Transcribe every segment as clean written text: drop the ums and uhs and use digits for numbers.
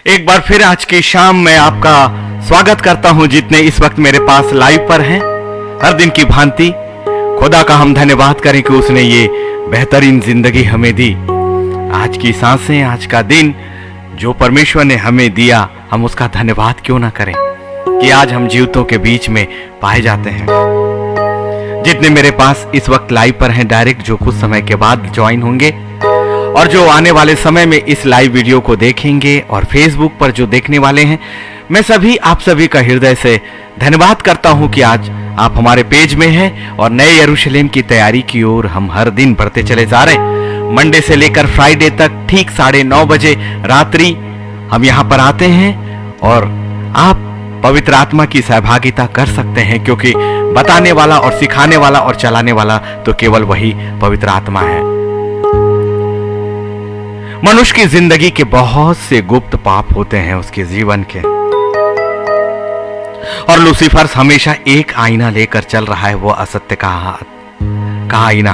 एक बार फिर आज की शाम मैं आपका स्वागत करता हूं जितने इस वक्त मेरे पास लाइव पर हैं। हर दिन की भांति खुदा का हम धन्यवाद करें कि उसने ये बेहतरीन जिंदगी हमें दी। आज की सांसें, आज का दिन जो परमेश्वर ने हमें दिया, हम उसका धन्यवाद क्यों ना करें कि आज हम जीवितों के बीच में पाए जाते हैं। जितने मेरे पास इस वक्त लाइव पर हैं, डायरेक्ट जो कुछ समय के बाद ज्वाइन होंगे और जो आने वाले समय में इस लाइव वीडियो को देखेंगे और फेसबुक पर जो देखने वाले हैं, मैं आप सभी का हृदय से धन्यवाद करता हूं कि आज आप हमारे पेज में हैं और नए यरूशलेम की तैयारी की ओर हम हर दिन बढ़ते चले जा रहे हैं। मंडे से लेकर फ्राइडे तक ठीक 9:30 बजे रात्रि हम यहाँ पर आते हैं और आप पवित्र आत्मा की सहभागिता कर सकते हैं, क्योंकि बताने वाला और सिखाने वाला और चलाने वाला तो केवल वही पवित्र आत्मा है। मनुष्य की जिंदगी के बहुत से गुप्त पाप होते हैं उसके जीवन के, और लूसीफर हमेशा एक आईना लेकर चल रहा है, वो असत्य का आईना,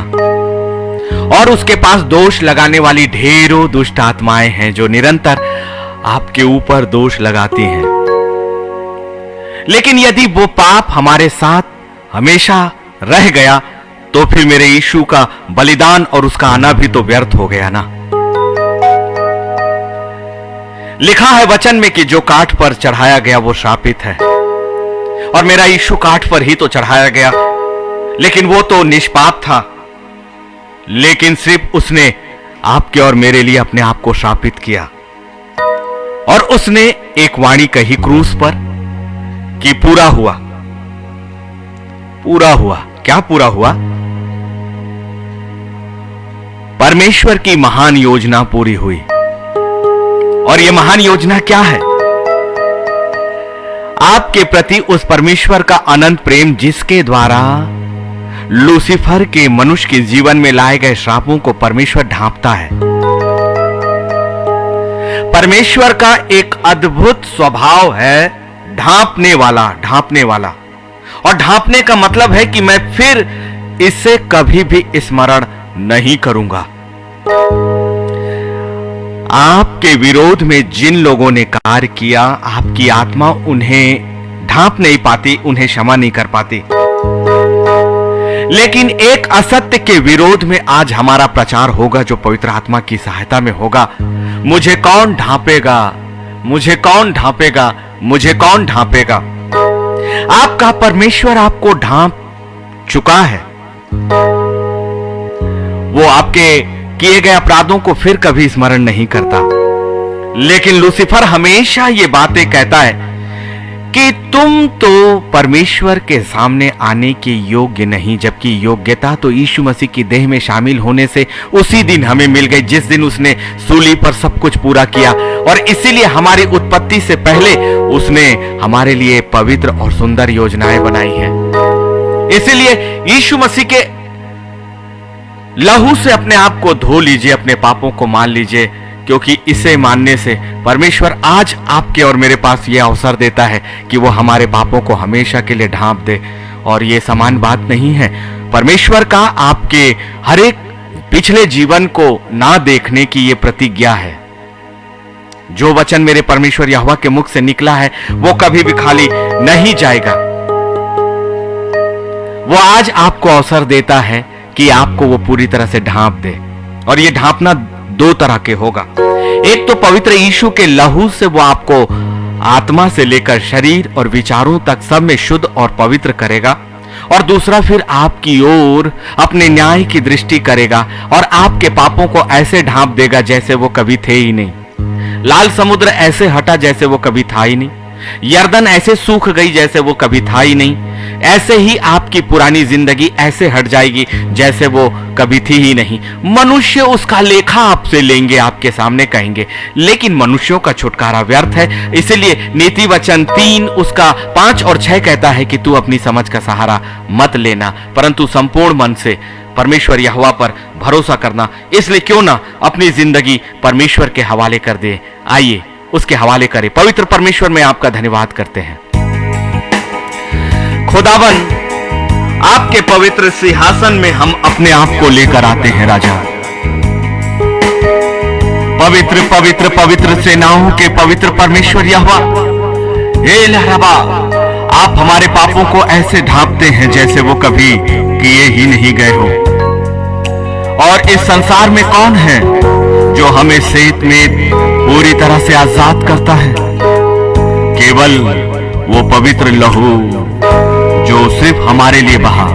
और उसके पास दोष लगाने वाली ढेरों दुष्ट आत्माएं हैं जो निरंतर आपके ऊपर दोष लगाती हैं। लेकिन यदि वो पाप हमारे साथ हमेशा रह गया तो फिर मेरे यीशु का बलिदान और उसका आना भी तो व्यर्थ हो गया ना। लिखा है वचन में कि जो काठ पर चढ़ाया गया वो श्रापित है, और मेरा यीशु काठ पर ही तो चढ़ाया गया, लेकिन वो तो निष्पाप था, लेकिन सिर्फ उसने आपके और मेरे लिए अपने आप को श्रापित किया। और उसने एक वाणी कही क्रूस पर कि पूरा हुआ। पूरा हुआ। क्या पूरा हुआ? परमेश्वर की महान योजना पूरी हुई। और यह महान योजना क्या है? आपके प्रति उस परमेश्वर का अनंत प्रेम, जिसके द्वारा लूसीफर के मनुष्य के जीवन में लाए गए श्रापों को परमेश्वर ढांपता है। परमेश्वर का एक अद्भुत स्वभाव है ढांपने वाला। और ढांपने का मतलब है कि मैं फिर इसे कभी भी स्मरण नहीं करूंगा। आपके विरोध में जिन लोगों ने कार्य किया, आपकी आत्मा उन्हें ढांप नहीं पाती, उन्हें क्षमा नहीं कर पाती। लेकिन एक असत्य के विरोध में आज हमारा प्रचार होगा जो पवित्र आत्मा की सहायता में होगा। मुझे कौन ढांपेगा? मुझे कौन ढांपेगा? मुझे कौन ढांपेगा? आपका परमेश्वर आपको ढांप चुका है। वो आपके किए गए अपराधों को फिर कभी स्मरण नहीं करता। लेकिन लूसीफर हमेशा ये बातें कहता है कि तुम तो परमेश्वर के सामने आने के योग्य नहीं, जबकि योग्यता तो यीशु मसीह की देह में शामिल होने से उसी दिन हमें मिल गई, जिस दिन उसने सूली पर सब कुछ पूरा किया। और इसीलिए हमारी उत्पत्ति से पहले उसने हमारे लिए पवित्र और सुंदर योजनाएं बनाई हैं। इसीलिए यीशु मसीह के लहू से अपने आप को धो लीजिए, अपने पापों को मान लीजिए, क्योंकि इसे मानने से परमेश्वर आज आपके और मेरे पास यह अवसर देता है कि वो हमारे पापों को हमेशा के लिए ढांप दे। और ये समान बात नहीं है। परमेश्वर का आपके हर एक पिछले जीवन को ना देखने की ये प्रतिज्ञा है। जो वचन मेरे परमेश्वर यहोवा के मुख से निकला है वो कभी भी खाली नहीं जाएगा। वो आज आपको अवसर देता है कि आपको वो पूरी तरह से ढांप दे। और ये ढांपना दो तरह के होगा। एक तो पवित्र यीशु के लहू से वो आपको आत्मा से लेकर शरीर और विचारों तक सब में शुद्ध और पवित्र करेगा, और दूसरा फिर आपकी ओर अपने न्याय की दृष्टि करेगा और आपके पापों को ऐसे ढांप देगा जैसे वो कभी थे ही नहीं। लाल समुद्र ऐसे हटा जैसे वो कभी था ही नहीं। यर्दन ऐसे सूख गई जैसे वो कभी था ही नहीं। ऐसे ही आपकी पुरानी जिंदगी ऐसे हट जाएगी जैसे वो कभी थी ही नहीं। मनुष्य उसका लेखा आपसे लेंगे, आपके सामने कहेंगे, लेकिन मनुष्यों का छुटकारा व्यर्थ है। इसलिए नीति वचन 3 उसका 5 और 6 कहता है कि तू अपनी समझ का सहारा मत लेना, परंतु संपूर्ण मन से परमेश्वर यहोवा पर भरोसा करना। इसलिए क्यों ना अपनी जिंदगी परमेश्वर के हवाले कर दे। आइए उसके हवाले करें। पवित्र परमेश्वर में आपका धन्यवाद करते हैं। खुदावन, आपके पवित्र सिंहासन में हम अपने आप को लेकर आते हैं राजा। पवित्र पवित्र पवित्र सेनाओं के पवित्र परमेश्वर यहोवा, हे लहराबा, आप हमारे पापों को ऐसे ढांपते हैं जैसे वो कभी किए ही नहीं गए हो। और इस संसार में कौन है जो हमें सेत में पूरी तरह से आजाद करता है? केवल वो पवित्र लहू जो सिर्फ हमारे लिए बहा।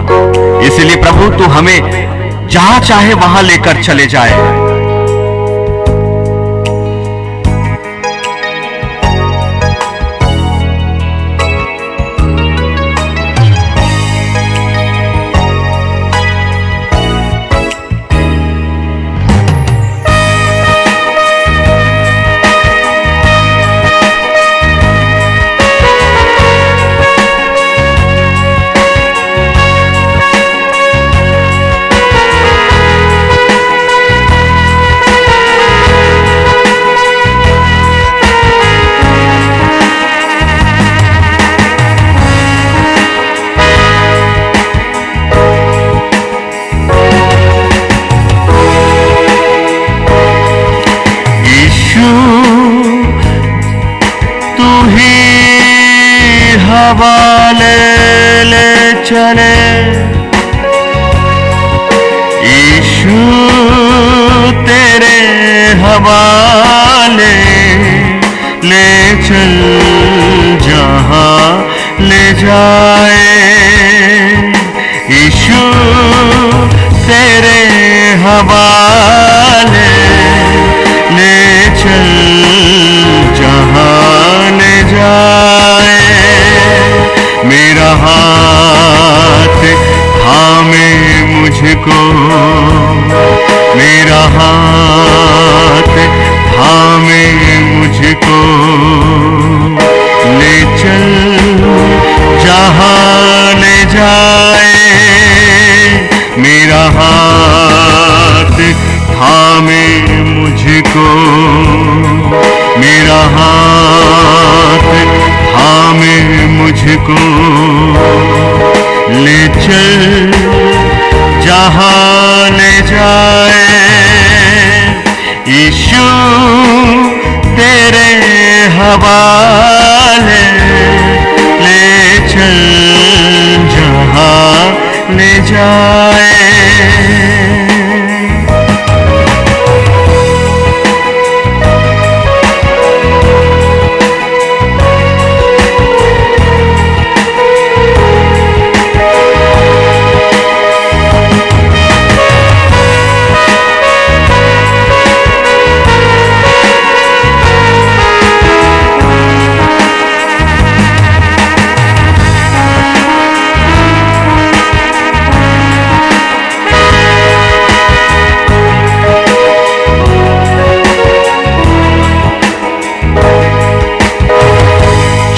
इसलिए प्रभु, तू हमें जहां चाहे वहां लेकर चले जाए। हवाले ले चले यीशु, तेरे हवाले ले चल जहां ले जाए। यीशु, तेरे हवाले ले चल जहां ले जाए। मेरा हाथ थामे मुझको, मेरा हाथ थामे मुझको, ले चल जहां ले जाए। मेरा हाथ थामे मुझको, मेरा हाथ थामे मुझको, ले चल जहां ले जाए। यीशु, तेरे हवाले ले चल जहां ले जाए।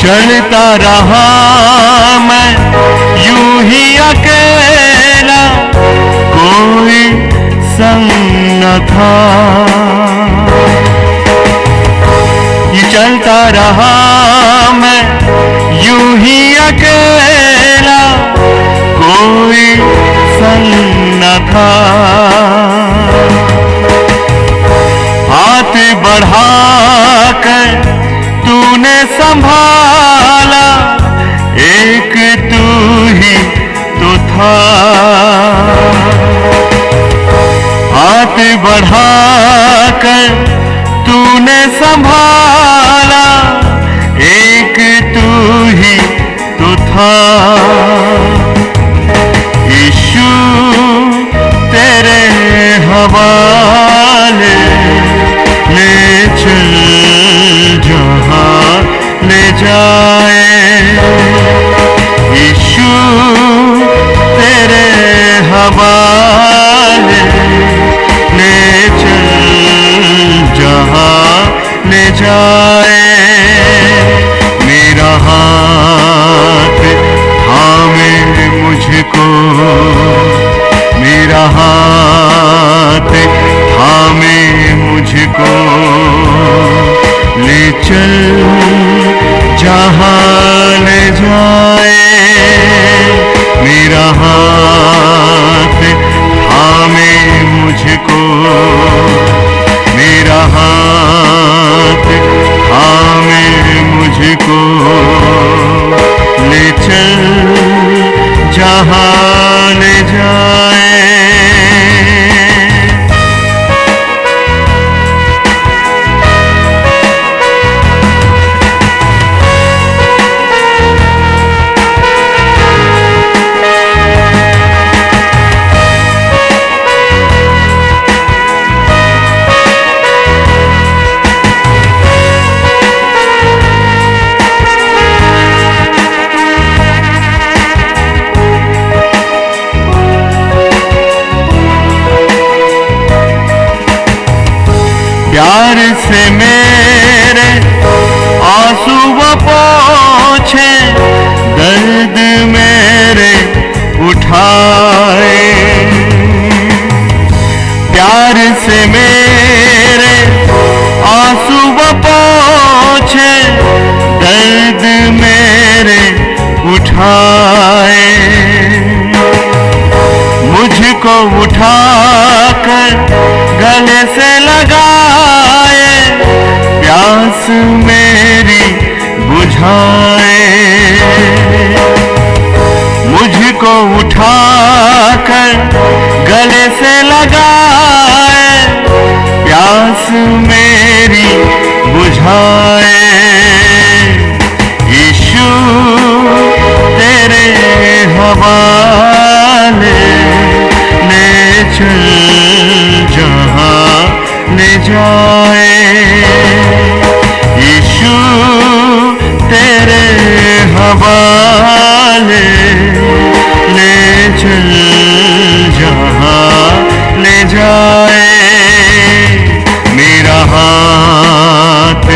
चलता रहा मैं यूं ही अकेला, कोई संग न था। ये चलता रहा मैं यूं ही अकेला, कोई संग न था। हाथ बढ़ा कर तूने संभाला, एक तू ही तो था। हाथ बढ़ा कर तूने संभाला, एक तू ही तो था। यीशु, तेरे हवाले ले चल जहां ले जाए। यीशु, तेरे हवाले ले चल जहां ले जाए। मेरा हाथ थामे मुझको, मेरा हाथ थामे मुझको, ले चल जहां ले जाए। मेरा हाथ थामे मुझको, मेरा हाथ जहां ले जाए। प्यार से मेरे आंसू वो पोंछे, दर्द मेरे उठाए। प्यार से मेरे आंसू वो पोंछे, दर्द मेरे उठाए। मुझको उठाकर गले से लगाए, प्यास मेरी बुझाए। मुझको उठाकर गले से लगाए, प्यास मेरी बुझाए। यीशु तेरे हवाले ले चल जहां ले जाए। यीशु तेरे हवाले ले चल जहां ले जाए। मेरा हाथ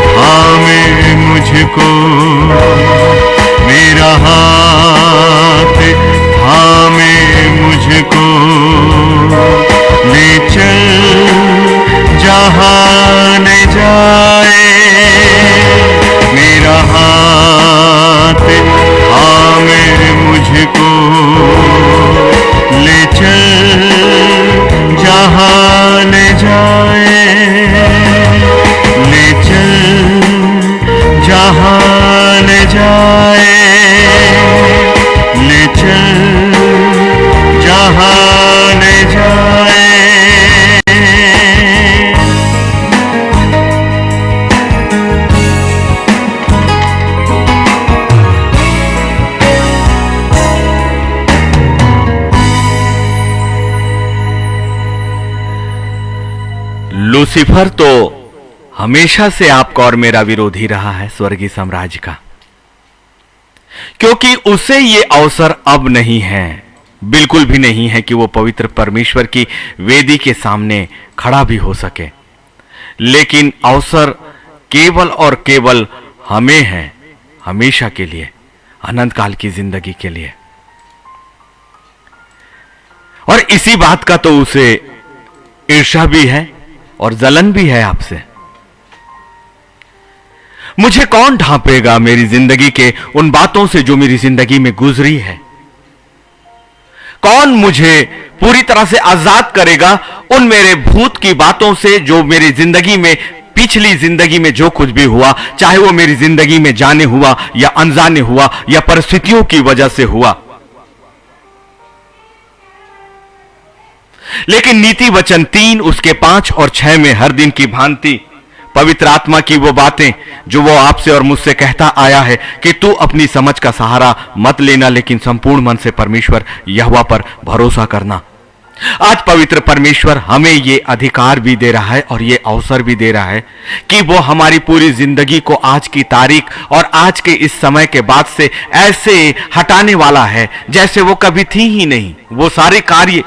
थामे मुझको, मेरा हाथ थामे मुझको, ले चल जहां ले जाए। मेरा हाथ थामे मुझको, ले चल जहां ले जाए। ले चल जहां ले जाए। ले चल जहां ले जाए। लूसीफर तो हमेशा से आपका और मेरा विरोधी रहा है स्वर्गीय साम्राज्य का, क्योंकि उसे ये अवसर अब नहीं है, बिल्कुल भी नहीं है कि वो पवित्र परमेश्वर की वेदी के सामने खड़ा भी हो सके। लेकिन अवसर केवल और केवल हमें है, हमेशा के लिए, अनंत काल की जिंदगी के लिए। और इसी बात का तो उसे ईर्ष्या भी है और जलन भी है आपसे। मुझे कौन ढांपेगा मेरी जिंदगी के उन बातों से जो मेरी जिंदगी में गुजरी है? कौन मुझे पूरी तरह से आजाद करेगा उन मेरे भूत की बातों से, जो मेरी जिंदगी में, पिछली जिंदगी में जो कुछ भी हुआ, चाहे वो मेरी जिंदगी में जाने हुआ या अनजाने हुआ या परिस्थितियों की वजह से हुआ। लेकिन नीति वचन 3 उसके 5 और 6 में हर दिन की भांति पवित्र आत्मा की वो बातें जो वो आपसे और मुझसे कहता आया है कि तू अपनी समझ का सहारा मत लेना, लेकिन संपूर्ण मन से परमेश्वर यहोवा पर भरोसा करना। आज पवित्र परमेश्वर हमें ये अधिकार भी दे रहा है और ये अवसर भी दे रहा है कि वो हमारी पूरी जिंदगी को आज की तारीख और आज के इस समय के बाद से ऐसे हटाने वाला है जैसे वो कभी थी ही नहीं। वो सारे कार्य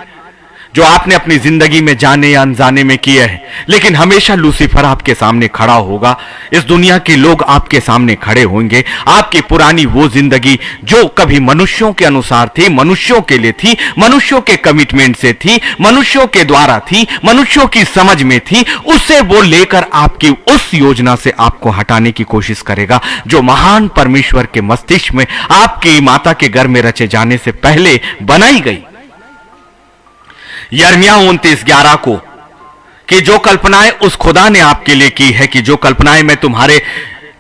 जो आपने अपनी जिंदगी में जाने या अनजाने में किए हैं, लेकिन हमेशा लूसीफर आपके सामने खड़ा होगा। इस दुनिया के लोग आपके सामने खड़े होंगे। आपकी पुरानी वो जिंदगी जो कभी मनुष्यों के अनुसार थी, मनुष्यों के लिए थी, मनुष्यों के कमिटमेंट से थी, मनुष्यों के द्वारा थी, मनुष्यों की समझ में थी, उससे वो लेकर आपकी उस योजना से आपको हटाने की कोशिश करेगा जो महान परमेश्वर के मस्तिष्क में आपकी माता के गर्भ में रचे जाने से पहले बनाई गई। यिर्मयाह 29:11 को कि जो कल्पनाएं उस खुदा ने आपके लिए की है, कि जो कल्पनाएं मैं तुम्हारे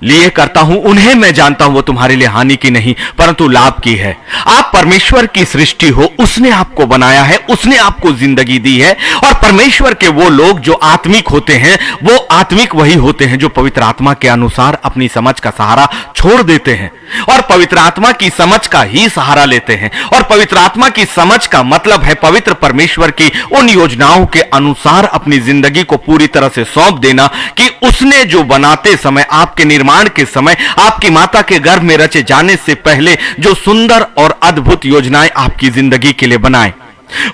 लिए करता हूं उन्हें मैं जानता हूं वो तुम्हारे लिए हानि की नहीं परंतु लाभ की है। आप परमेश्वर की सृष्टि हो, उसने आपको बनाया है, उसने आपको जिंदगी दी है। और परमेश्वर के वो लोग जो आत्मिक होते हैं वो आत्मिक वही होते हैं जो पवित्र आत्मा के अनुसार अपनी समझ का सहारा छोड़ देते हैं और पवित्र आत्मा की समझ का ही सहारा लेते हैं। और पवित्र आत्मा की समझ का मतलब है पवित्र परमेश्वर की उन योजनाओं के अनुसार अपनी जिंदगी को पूरी तरह से सौंप देना कि उसने जो बनाते समय, आपके निर्माण के समय, आपकी माता के गर्भ में रचे जाने से पहले जो सुंदर और अद्भुत योजनाएं आपकी जिंदगी के लिए बनाए।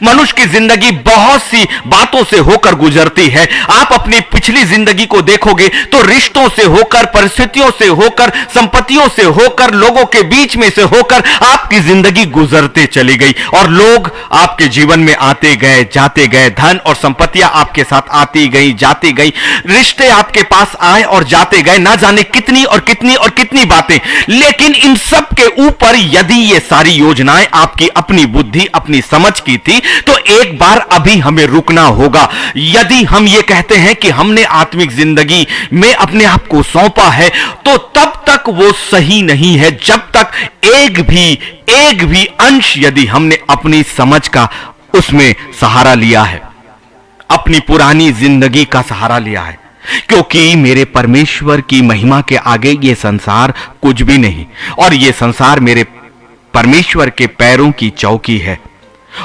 मनुष्य की जिंदगी बहुत सी बातों से होकर गुजरती है। आप अपनी पिछली जिंदगी को देखोगे तो रिश्तों से होकर, परिस्थितियों से होकर, संपत्तियों से होकर, लोगों के बीच में से होकर आपकी जिंदगी गुजरते चली गई और लोग आपके जीवन में आते गए, जाते गए, धन और संपत्तियां आपके साथ आती गई, जाती गई, रिश्ते आपके पास आए और जाते गए, ना जाने कितनी और कितनी और कितनी बातें। लेकिन इन सब के ऊपर यदि ये सारी योजनाएं आपकी अपनी बुद्धि, अपनी समझ की थी तो एक बार अभी हमें रुकना होगा। यदि हम ये कहते हैं कि हमने आत्मिक जिंदगी में अपने आप को सौंपा है तो तब तक वो सही नहीं है जब तक एक भी अंश यदि हमने अपनी समझ का उसमें सहारा लिया है, अपनी पुरानी जिंदगी का सहारा लिया है। क्योंकि मेरे परमेश्वर की महिमा के आगे ये संसार कुछ भी नहीं और ये संसार मेरे परमेश्वर के पैरों की चौकी है।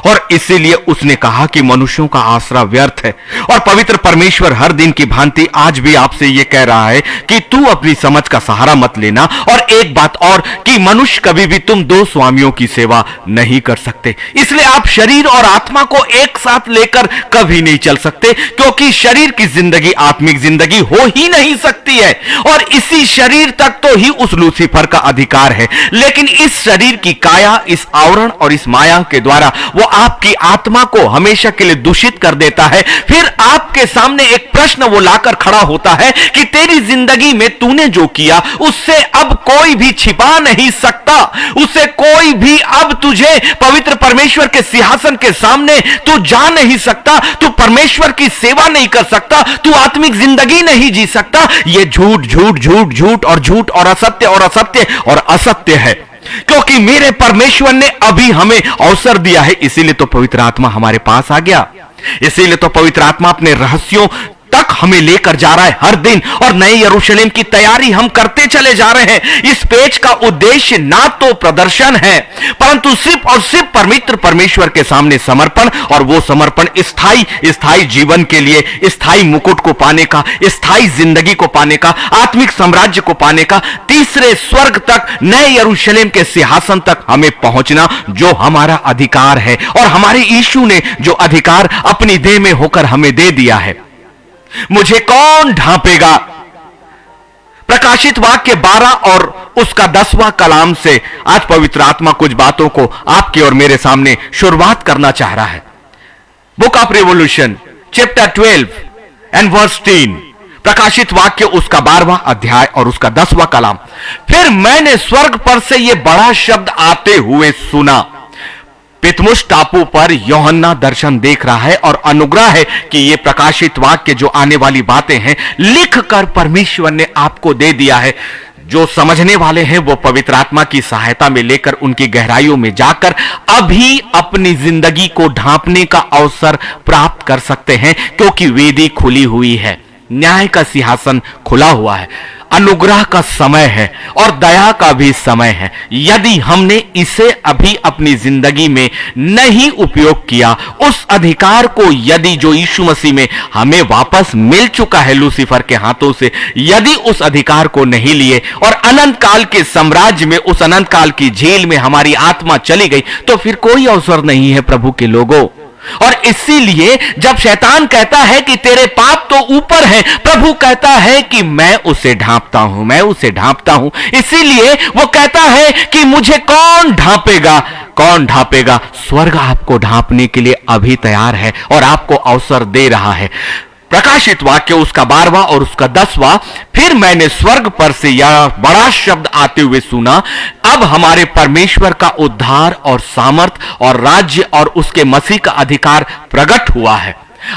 और इसीलिए उसने कहा कि मनुष्यों का आसरा व्यर्थ है। और पवित्र परमेश्वर हर दिन की भांति आज भी आपसे यह कह रहा है कि तू अपनी समझ का सहारा मत लेना। और एक बात और कि मनुष्य कभी भी तुम दो स्वामियों की सेवा नहीं कर सकते। इसलिए आप शरीर और आत्मा को एक साथ लेकर कभी नहीं चल सकते क्योंकि शरीर की जिंदगी आत्मिक जिंदगी हो ही नहीं सकती है। और इसी शरीर तक तो ही उस लूसीफर का अधिकार है। लेकिन इस शरीर की काया, इस आवरण और इस माया के द्वारा वो आपकी आत्मा को हमेशा के लिए दूषित कर देता है। फिर आपके सामने एक प्रश्न वो लाकर खड़ा होता है कि तेरी जिंदगी में तूने जो किया उससे अब कोई भी छिपा नहीं सकता, उससे कोई भी अब तुझे पवित्र परमेश्वर के सिंहासन के सामने तू जा नहीं सकता, तू परमेश्वर की सेवा नहीं कर सकता, तू आत्मिक जिंदगी नहीं जी सकता। ये झूठ झूठ झूठ झूठ और झूठ और असत्य और असत्य और असत्य है। क्योंकि मेरे परमेश्वर ने अभी हमें अवसर दिया है, इसीलिए तो पवित्र आत्मा हमारे पास आ गया, इसीलिए तो पवित्र आत्मा अपने रहस्यों तक हमें लेकर जा रहा है हर दिन। और नए यरूशलेम की तैयारी हम करते चले जा रहे हैं। इस पेज का उद्देश्य ना तो प्रदर्शन है परंतु सिर्फ और सिर्फ पवित्र परमेश्वर के सामने समर्पण, और वो समर्पण स्थायी जीवन के लिए, स्थायी मुकुट को पाने का, स्थायी जिंदगी को पाने का, आत्मिक साम्राज्य को पाने का, तीसरे स्वर्ग तक, नए यरूशलेम के सिंहासन तक हमें पहुंचना जो हमारा अधिकार है। और हमारे यीशु ने जो अधिकार अपनी देह में होकर हमें दे दिया है। मुझे कौन ढांपेगा? प्रकाशित वाक्य 12 और उसका 10वां कलाम से आज पवित्र आत्मा कुछ बातों को आपके और मेरे सामने शुरुआत करना चाह रहा है। Book of revolution chapter 12 and verse 3, प्रकाशित वाक्य उसका 12वां अध्याय और उसका 10वां कलाम। फिर मैंने स्वर्ग पर से यह बड़ा शब्द आते हुए सुना। पितमुस टापू पर यूहन्ना दर्शन देख रहा है और अनुग्रह है कि ये प्रकाशित वाक्य जो आने वाली बातें हैं लिखकर परमेश्वर ने आपको दे दिया है। जो समझने वाले हैं वो पवित्र आत्मा की सहायता में लेकर उनकी गहराइयों में जाकर अभी अपनी जिंदगी को ढांपने का अवसर प्राप्त कर सकते हैं क्योंकि वेदी खुली हुई है, न्याय का सिंहासन खुला हुआ है, अनुग्रह का समय है और दया का भी समय है। यदि हमने इसे अभी अपनी जिंदगी में नहीं उपयोग किया, उस अधिकार को यदि जो यीशु मसीह में हमें वापस मिल चुका है लूसीफर के हाथों से, यदि उस अधिकार को नहीं लिए और अनंत काल के साम्राज्य में, उस अनंत काल की जेल में हमारी आत्मा चली गई, तो फिर कोई अवसर नहीं है प्रभु के लोगों। और इसीलिए जब शैतान कहता है कि तेरे पाप तो ऊपर है, प्रभु कहता है कि मैं उसे ढांपता हूं, मैं उसे ढांपता हूं। इसीलिए वो कहता है कि मुझे कौन ढांपेगा, कौन ढांपेगा? स्वर्ग आपको ढांपने के लिए अभी तैयार है और आपको अवसर दे रहा है। प्रकाशित वाक्य उसका 12वां और उसका 10वां। फिर मैंने स्वर्ग पर से यह बड़ा शब्द आते हुए सुना, अब हमारे परमेश्वर का उद्धार और सामर्थ और राज्य और उसके मसीह का अधिकार प्रकट हुआ है।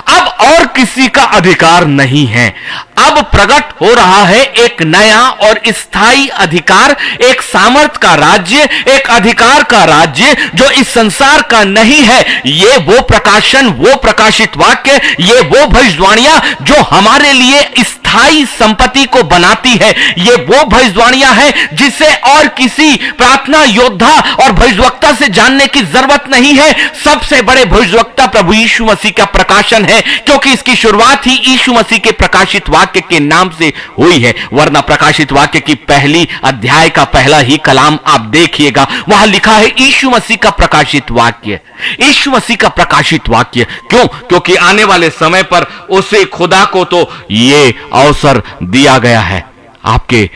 अब और किसी का अधिकार नहीं है। अब प्रकट हो रहा है एक नया और स्थायी अधिकार, एक सामर्थ का राज्य, एक अधिकार का राज्य जो इस संसार का नहीं है। ये वो प्रकाशन, वो प्रकाशित वाक्य, ये वो भविष्यवाणियां जो हमारे लिए स्थायी संपत्ति को बनाती है। ये वो भविष्यवाणियां हैं जिसे और किसी प्रार्थना योद्धा और भविष्यवक्ता से जानने की जरूरत नहीं है। सबसे बड़े भविष्यवक्ता प्रभु यीशु मसीह का प्रकाशन है, क्योंकि इसकी शुरुआत ही यीशु मसीह के प्रकाशित वाक्य के नाम से हुई है। वरना प्रकाशित वाक्य की पहली अध्याय का पहला ही कलाम आप देखिएगा, वहां लिखा है यीशु मसीह का प्रकाशित वाक्य। यीशु मसीह का प्रकाशित वाक्य क्यों? क्योंकि आने वाले समय पर उसे खुदा को तो ये अवसर दिया गया है आपके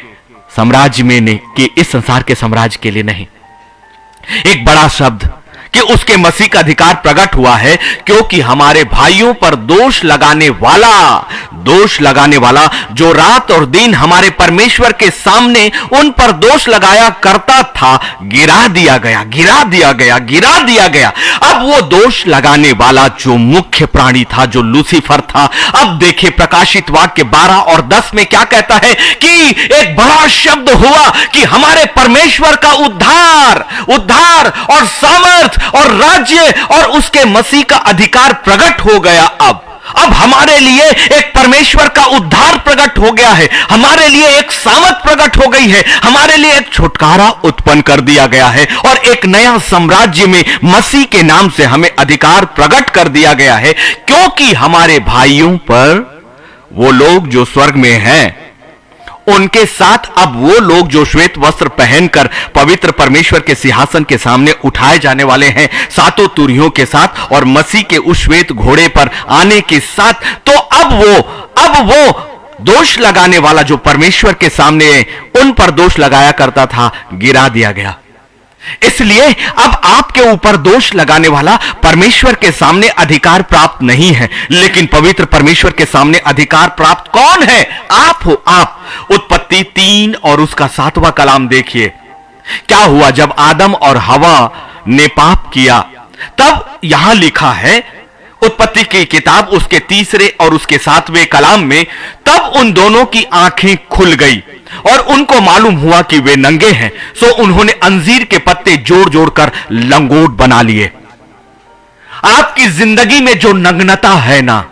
साम्राज्य में नहीं, कि इस संसार के साम्राज्य के लिए नहीं। एक बड़ा शब्द कि उसके मसीह का अधिकार प्रकट हुआ है, क्योंकि हमारे भाइयों पर दोष लगाने वाला जो रात और दिन हमारे परमेश्वर के सामने उन पर दोष लगाया करता था, गिरा दिया गया। अब वो दोष लगाने वाला जो मुख्य प्राणी था, जो लूसीफर था, अब देखिए प्रकाशित वाक्य 12 और 10 में क्या कहता है कि एक बड़ा शब्द हुआ कि हमारे परमेश्वर का उद्धार और सामर्थ और राज्य और उसके मसीह का अधिकार प्रकट हो गया। अब हमारे लिए एक परमेश्वर का उद्धार प्रकट हो गया है, हमारे लिए एक सामर्थ प्रकट हो गई है, हमारे लिए एक छुटकारा उत्पन्न कर दिया गया है और एक नया साम्राज्य में मसीह के नाम से हमें अधिकार प्रकट कर दिया गया है। क्योंकि हमारे भाइयों पर, वो लोग जो स्वर्ग में हैं, उनके साथ अब वो लोग जो श्वेत वस्त्र पहनकर पवित्र परमेश्वर के सिंहासन के सामने उठाए जाने वाले हैं, सातों तुरहियों के साथ और मसीह के उस श्वेत घोड़े पर आने के साथ, तो अब वो दोष लगाने वाला जो परमेश्वर के सामने उन पर दोष लगाया करता था, गिरा दिया गया। इसलिए अब आपके ऊपर दोष लगाने वाला परमेश्वर के सामने अधिकार प्राप्त नहीं है, लेकिन पवित्र परमेश्वर के सामने अधिकार प्राप्त कौन है? आप हो, आप। उत्पत्ति 3 और उसका 7वां कलाम देखिए। क्या हुआ जब आदम और हवा ने पाप किया? तब यहां लिखा है उत्पत्ति की किताब उसके 3 और उसके 7वें कलाम में, तब उन दोनों की आंखें खुल गई और उनको मालूम हुआ कि वे नंगे हैं, सो उन्होंने अंजीर के पत्ते जोड़ जोड़कर लंगोट बना लिए। आपकी जिंदगी में जो नग्नता है ना,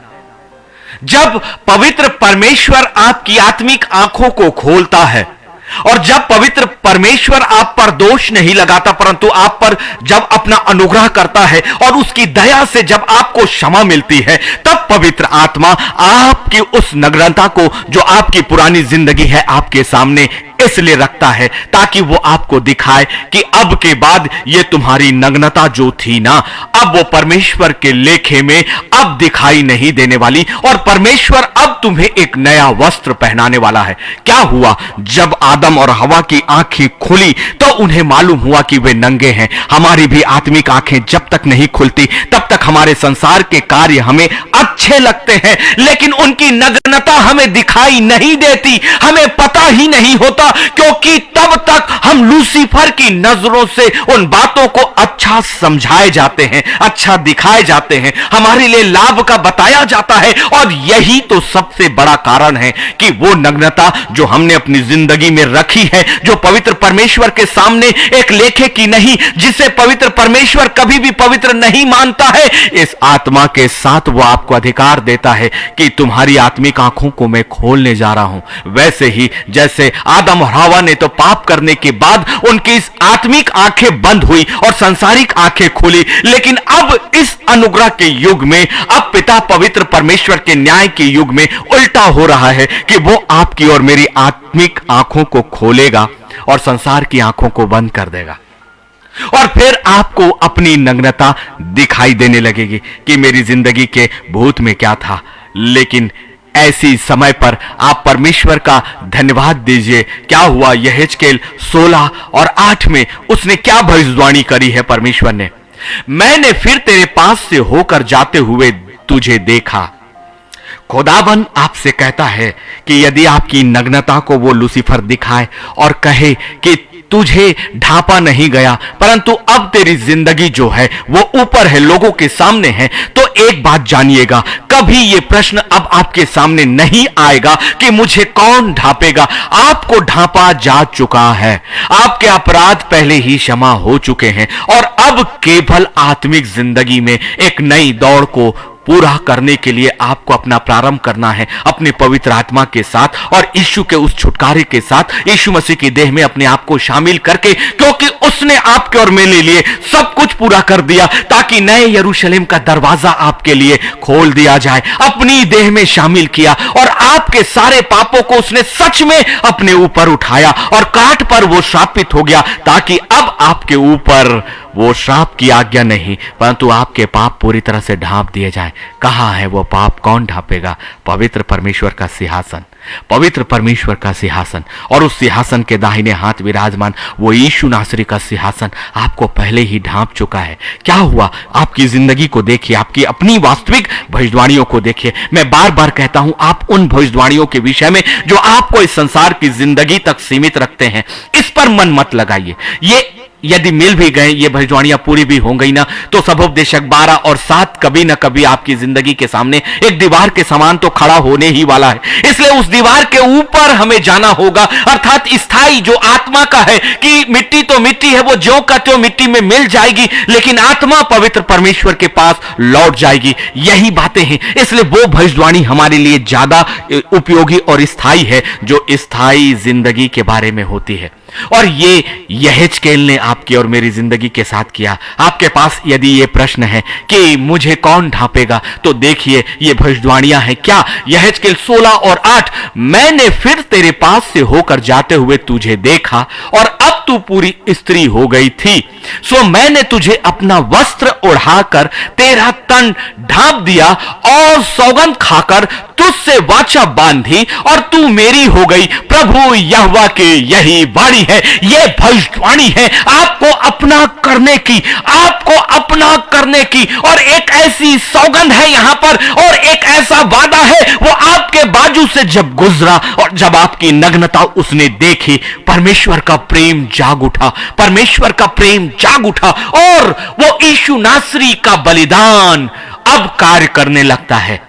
जब पवित्र परमेश्वर आपकी आत्मिक आंखों को खोलता है और जब पवित्र परमेश्वर आप पर दोष नहीं लगाता, परंतु आप पर जब अपना अनुग्रह करता है और उसकी दया से जब आपको क्षमा मिलती है, तब पवित्र आत्मा आपकी उस नग्नता को, जो आपकी पुरानी जिंदगी है, आपके सामने इसलिए रखता है ताकि वो आपको दिखाए कि अब के बाद ये तुम्हारी नग्नता जो थी ना, अब वो परमेश्वर के लेखे में अब दिखाई नहीं देने वाली और परमेश्वर अब तुम्हें एक नया वस्त्र पहनाने वाला है। क्या हुआ जब आदम और हवा की आंखें खुली तो उन्हें मालूम हुआ कि वे नंगे हैं। हमारी भी आत्मिक आंखें जब तक नहीं खुलती तब तक हमारे संसार के कार्य हमें अच्छे लगते हैं, लेकिन उनकी नग्नता हमें दिखाई नहीं देती, हमें पता ही नहीं होता, क्योंकि तब तक हम लूसीफर की नजरों से उन बातों को अच्छा समझाए जाते हैं, अच्छा दिखाए जाते हैं, हमारे लिए लाभ का बताया जाता है। और यही तो सबसे बड़ा कारण है कि वो नग्नता जो हमने अपनी जिंदगी में रखी है, जो पवित्र परमेश्वर के सामने एक लेखे की नहीं, जिसे पवित्र परमेश्वर कभी भी पवित्र नहीं मानता है, इस आत्मा के साथ वो आपको अधिकार देता है कि तुम्हारी आत्मिक आंखों को मैं खोलने जा रहा हूं। वैसे ही जैसे आदम और हवा ने तो पाप करने के बाद उनकी इस आत्मिक आंखें बंद हुई और सांसारिक आंखें खुली, लेकिन अब इस अनुग्रह के युग में, अब पिता पवित्र परमेश्वर के न्याय के युग में उल्टा हो रहा है कि वो आपकी और मेरी आत्मिक आंखों को खोलेगा और संसार की आंखों को बंद कर देगा और फिर आपको अपनी नग्नता दिखाई देने लगेगी कि मेरी जिंदगी के भूत में क्या था। लेकिन ऐसी समय पर आप परमेश्वर का धन्यवाद दीजिए। क्या हुआ यहेजकेल 16 और 8 में उसने क्या भविष्यवाणी करी है परमेश्वर ने? मैंने फिर तेरे पास से होकर जाते हुए तुझे देखा, खुदाबंद आपसे कहता है कि यदि आपकी नग्नता को वो लूसीफर दिखाए और कहे कि तुझे ढांपा नहीं गया, परंतु अब तेरी जिंदगी जो है वो ऊपर है, लोगों के सामने है, तो एक बात जानिएगा, कभी ये प्रश्न अब आपके सामने नहीं आएगा कि मुझे कौन ढांपेगा। आपको ढांपा जा चुका है, आपके अपराध पहले ही क्षमा हो चुके हैं और अब केवल आत्मिक जिंदगी में एक नई दौड़ को पूरा करने के लिए आपको अपना प्रारंभ करना है अपने पवित्र आत्मा के साथ और यीशु के उस छुटकारे के साथ, यीशु मसीह की देह में अपने आप को शामिल करके, क्योंकि उसने आपके और मेरे लिए सब कुछ पूरा कर दिया ताकि नए यरूशलेम का दरवाजा आपके लिए खोल दिया जाए। अपनी देह में शामिल किया और आपके सारे पापों को उसने सच में अपने ऊपर उठाया और काट पर वो श्रापित हो गया ताकि अब आपके ऊपर वो श्राप की आज्ञा नहीं परंतु आपके पाप पूरी तरह से ढांप दिए जाए। कहाँ है वो पाप, कौन ढांपेगा? पवित्र परमेश्वर का सिंहासन, पवित्र परमेश्वर का सिंहासन, और उस सिंहासन के दाहिने हाथ विराजमान वो यीशु नासरी का सिंहासन आपको पहले ही ढांप चुका है। क्या हुआ? आपकी जिंदगी को देखिए, आपकी अपनी वास्तविक भविष्यवाणियों को देखिए। मैं बार बार कहता हूं, आप उन भविष्यवाणियों के विषय में जो आपको इस संसार की जिंदगी तक सीमित रखते हैं, इस पर मन मत लगाइए। ये यदि मिल भी गए, ये भविष्यवाणियां पूरी भी हो गई ना, तो सबोपदेशक 12 और 7 कभी ना कभी आपकी जिंदगी के सामने एक दीवार के समान तो खड़ा होने ही वाला है। इसलिए उस दीवार के ऊपर हमें जाना होगा, अर्थात स्थायी जो आत्मा का है कि मिट्टी तो मिट्टी है, वो ज्यों का त्यों मिट्टी में मिल जाएगी, लेकिन आत्मा पवित्र परमेश्वर के पास लौट जाएगी। यही बातें हैं। इसलिए वो भविष्यवाणी हमारे लिए ज्यादा उपयोगी और स्थायी है जो स्थायी जिंदगी के बारे में होती है। और ये यहेजकेल ने आपकी और मेरी जिंदगी के साथ किया। आपके पास यदि ये प्रश्न है कि मुझे कौन ढांपेगा, तो देखिए ये भविष्यवाणियां हैं क्या। यहेजकेल 16 और 8, मैंने फिर तेरे पास से होकर जाते हुए तुझे देखा और अब तू पूरी स्त्री हो गई थी, सो मैंने तुझे अपना वस्त्र ओढ़ाकर तेरा तन ढांप दिया और सौगंध खाकर तुझसे वाचा बांधी और तू मेरी हो गई। प्रभु यहोवा की यही वाणी है, ये भविष्यवाणी है आपको अपना करने की, आपको अपना करने की। और एक ऐसी सौगंध है यहां पर और एक ऐसा वादा है, वो आपके बाजू से जब गुजरा और जब आपकी नग्नता उसने देखी, परमेश्वर का प्रेम जाग उठा, परमेश्वर का प्रेम जाग उठा और वो यीशु नासरी का बलिदान अब कार्य करने लगता है।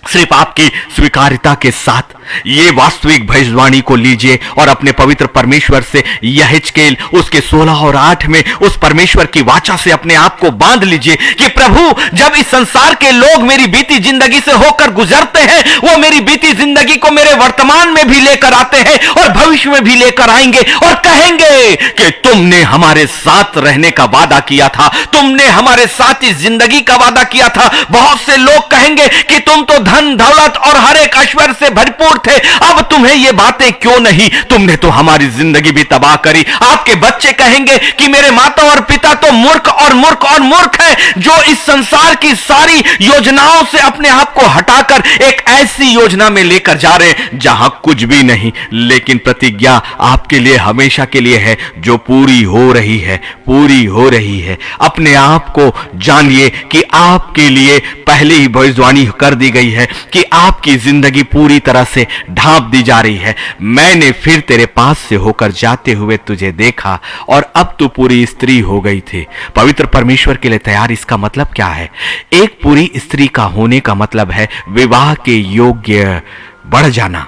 सिर्फ आपकी स्वीकार्यता के साथ ये वास्तविक भविष्यवाणी को लीजिए और अपने पवित्र परमेश्वर से यहेजकेल उसके 16 और 8 में उस परमेश्वर की वाचा से अपने आप को बांध लीजिए कि प्रभु, जब इस संसार के लोग मेरी बीती जिंदगी से होकर गुजरते हैं, वो मेरी बीती जिंदगी को मेरे वर्तमान में भी लेकर आते हैं और भविष्य में भी लेकर आएंगे और कहेंगे कि तुमने हमारे साथ रहने का वादा किया था, तुमने हमारे साथ इस जिंदगी का वादा किया था। बहुत से लोग कहेंगे कि तुम तो धन दौलत और हर एक ऐश्वर्य से भरपूर थे, अब तुम्हें ये बातें क्यों नहीं, तुमने तो हमारी जिंदगी भी तबाह करी। आपके बच्चे कहेंगे कि मेरे माता और पिता तो मूर्ख और मूर्ख और मूर्ख है, जो इस संसार की सारी योजनाओं से अपने आप को हटाकर एक ऐसी योजना में लेकर जा रहे हैं जहां कुछ भी नहीं, लेकिन प्रतिज्ञा आपके लिए हमेशा के लिए है जो पूरी हो रही है, पूरी हो रही है। अपने आप को जानिए कि आपके लिए पहले ही भविष्यवाणी कर दी गई है कि आपकी जिंदगी पूरी तरह से ढांप दी जा रही है। मैंने फिर तेरे पास से होकर जाते हुए तुझे देखा और अब तू पूरी स्त्री हो गई थी। पवित्र परमेश्वर के लिए तैयार, इसका मतलब क्या है? एक पूरी स्त्री का होने का मतलब है विवाह के योग्य बढ़ जाना,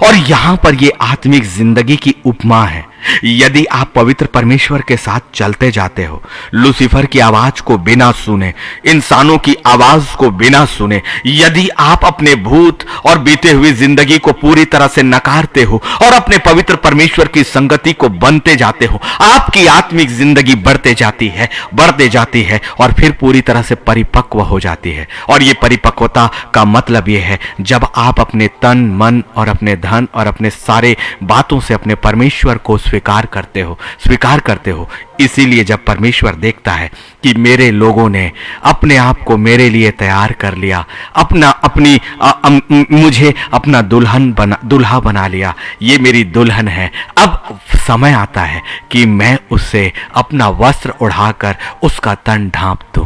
और यहां पर यह आत्मिक जिंदगी की उपमा है। यदि आप पवित्र परमेश्वर के साथ चलते जाते हो, लूसीफर की आवाज को बिना सुने, इंसानों की आवाज को बिना सुने, यदि आप अपने भूत और बीते हुई जिंदगी को पूरी तरह से नकारते हो और अपने पवित्र परमेश्वर की संगति को बनते जाते हो, आपकी आत्मिक जिंदगी बढ़ते जाती है और फिर पूरी तरह से परिपक्व हो जाती है। और ये परिपक्वता का मतलब यह है जब आप अपने तन मन और अपने धन और अपने सारे बातों से अपने परमेश्वर को स्वीकार करते हो। इसीलिए जब परमेश्वर देखता है कि मेरे लोगों ने अपने आप को मेरे लिए तैयार कर लिया, मुझे अपना दुल्हा बना लिया, ये मेरी दुल्हन है, अब समय आता है कि मैं उससे अपना वस्त्र उड़ाकर उसका तन ढांप दूं।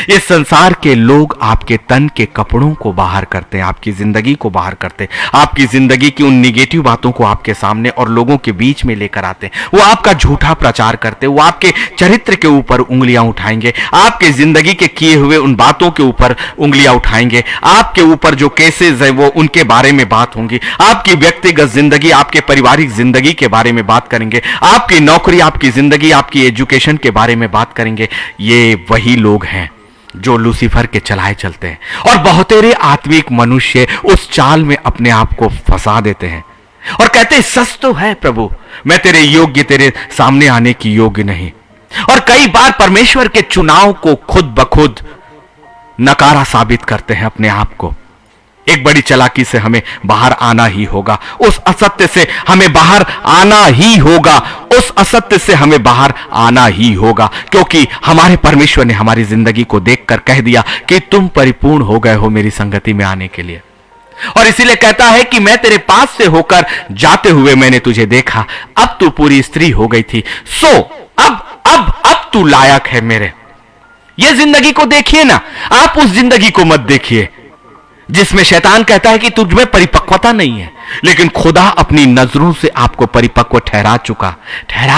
इस संसार के लोग आपके तन के कपड़ों को बाहर करते हैं, आपकी जिंदगी को बाहर करते हैं, आपकी जिंदगी की उन निगेटिव बातों को आपके सामने और लोगों के बीच में लेकर आते हैं। वो आपका झूठा प्रचार करते हैं, वो आपके चरित्र के ऊपर उंगलियां उठाएंगे, आपके जिंदगी के किए हुए उन बातों के ऊपर उंगलियां उठाएंगे, आपके ऊपर जो केसेस है वो उनके बारे में बात होंगी, आपकी व्यक्तिगत जिंदगी, आपके पारिवारिक जिंदगी के बारे में बात करेंगे, आपकी नौकरी, आपकी जिंदगी, आपकी एजुकेशन के बारे में बात करेंगे। ये वही लोग हैं जो लूसीफर के चलाए चलते हैं, और बहुतेरे आत्मिक मनुष्य उस चाल में अपने आप को फंसा देते हैं और कहते हैं सच तो है प्रभु, मैं तेरे योग्य, तेरे सामने आने की योग्य नहीं। और कई बार परमेश्वर के चुनाव को खुद ब खुद नकारा साबित करते हैं अपने आप को। एक बड़ी चालाकी से हमें बाहर आना ही होगा, उस असत्य से हमें बाहर आना ही होगा, उस असत्य से हमें बाहर आना ही होगा, क्योंकि हमारे परमेश्वर ने हमारी जिंदगी को देखकर कह दिया कि तुम परिपूर्ण हो गए हो मेरी संगति में आने के लिए। और इसीलिए कहता है कि मैं तेरे पास से होकर जाते हुए मैंने तुझे देखा, अब तू पूरी स्त्री हो गई थी, सो अब तू लायक है मेरे। ये जिंदगी को देखिए ना, आप उस जिंदगी को मत देखिए जिसमें शैतान कहता है कि तुझ में परिपक्वता नहीं है, लेकिन खुदा अपनी नजरों से आपको परिपक्व ठहरा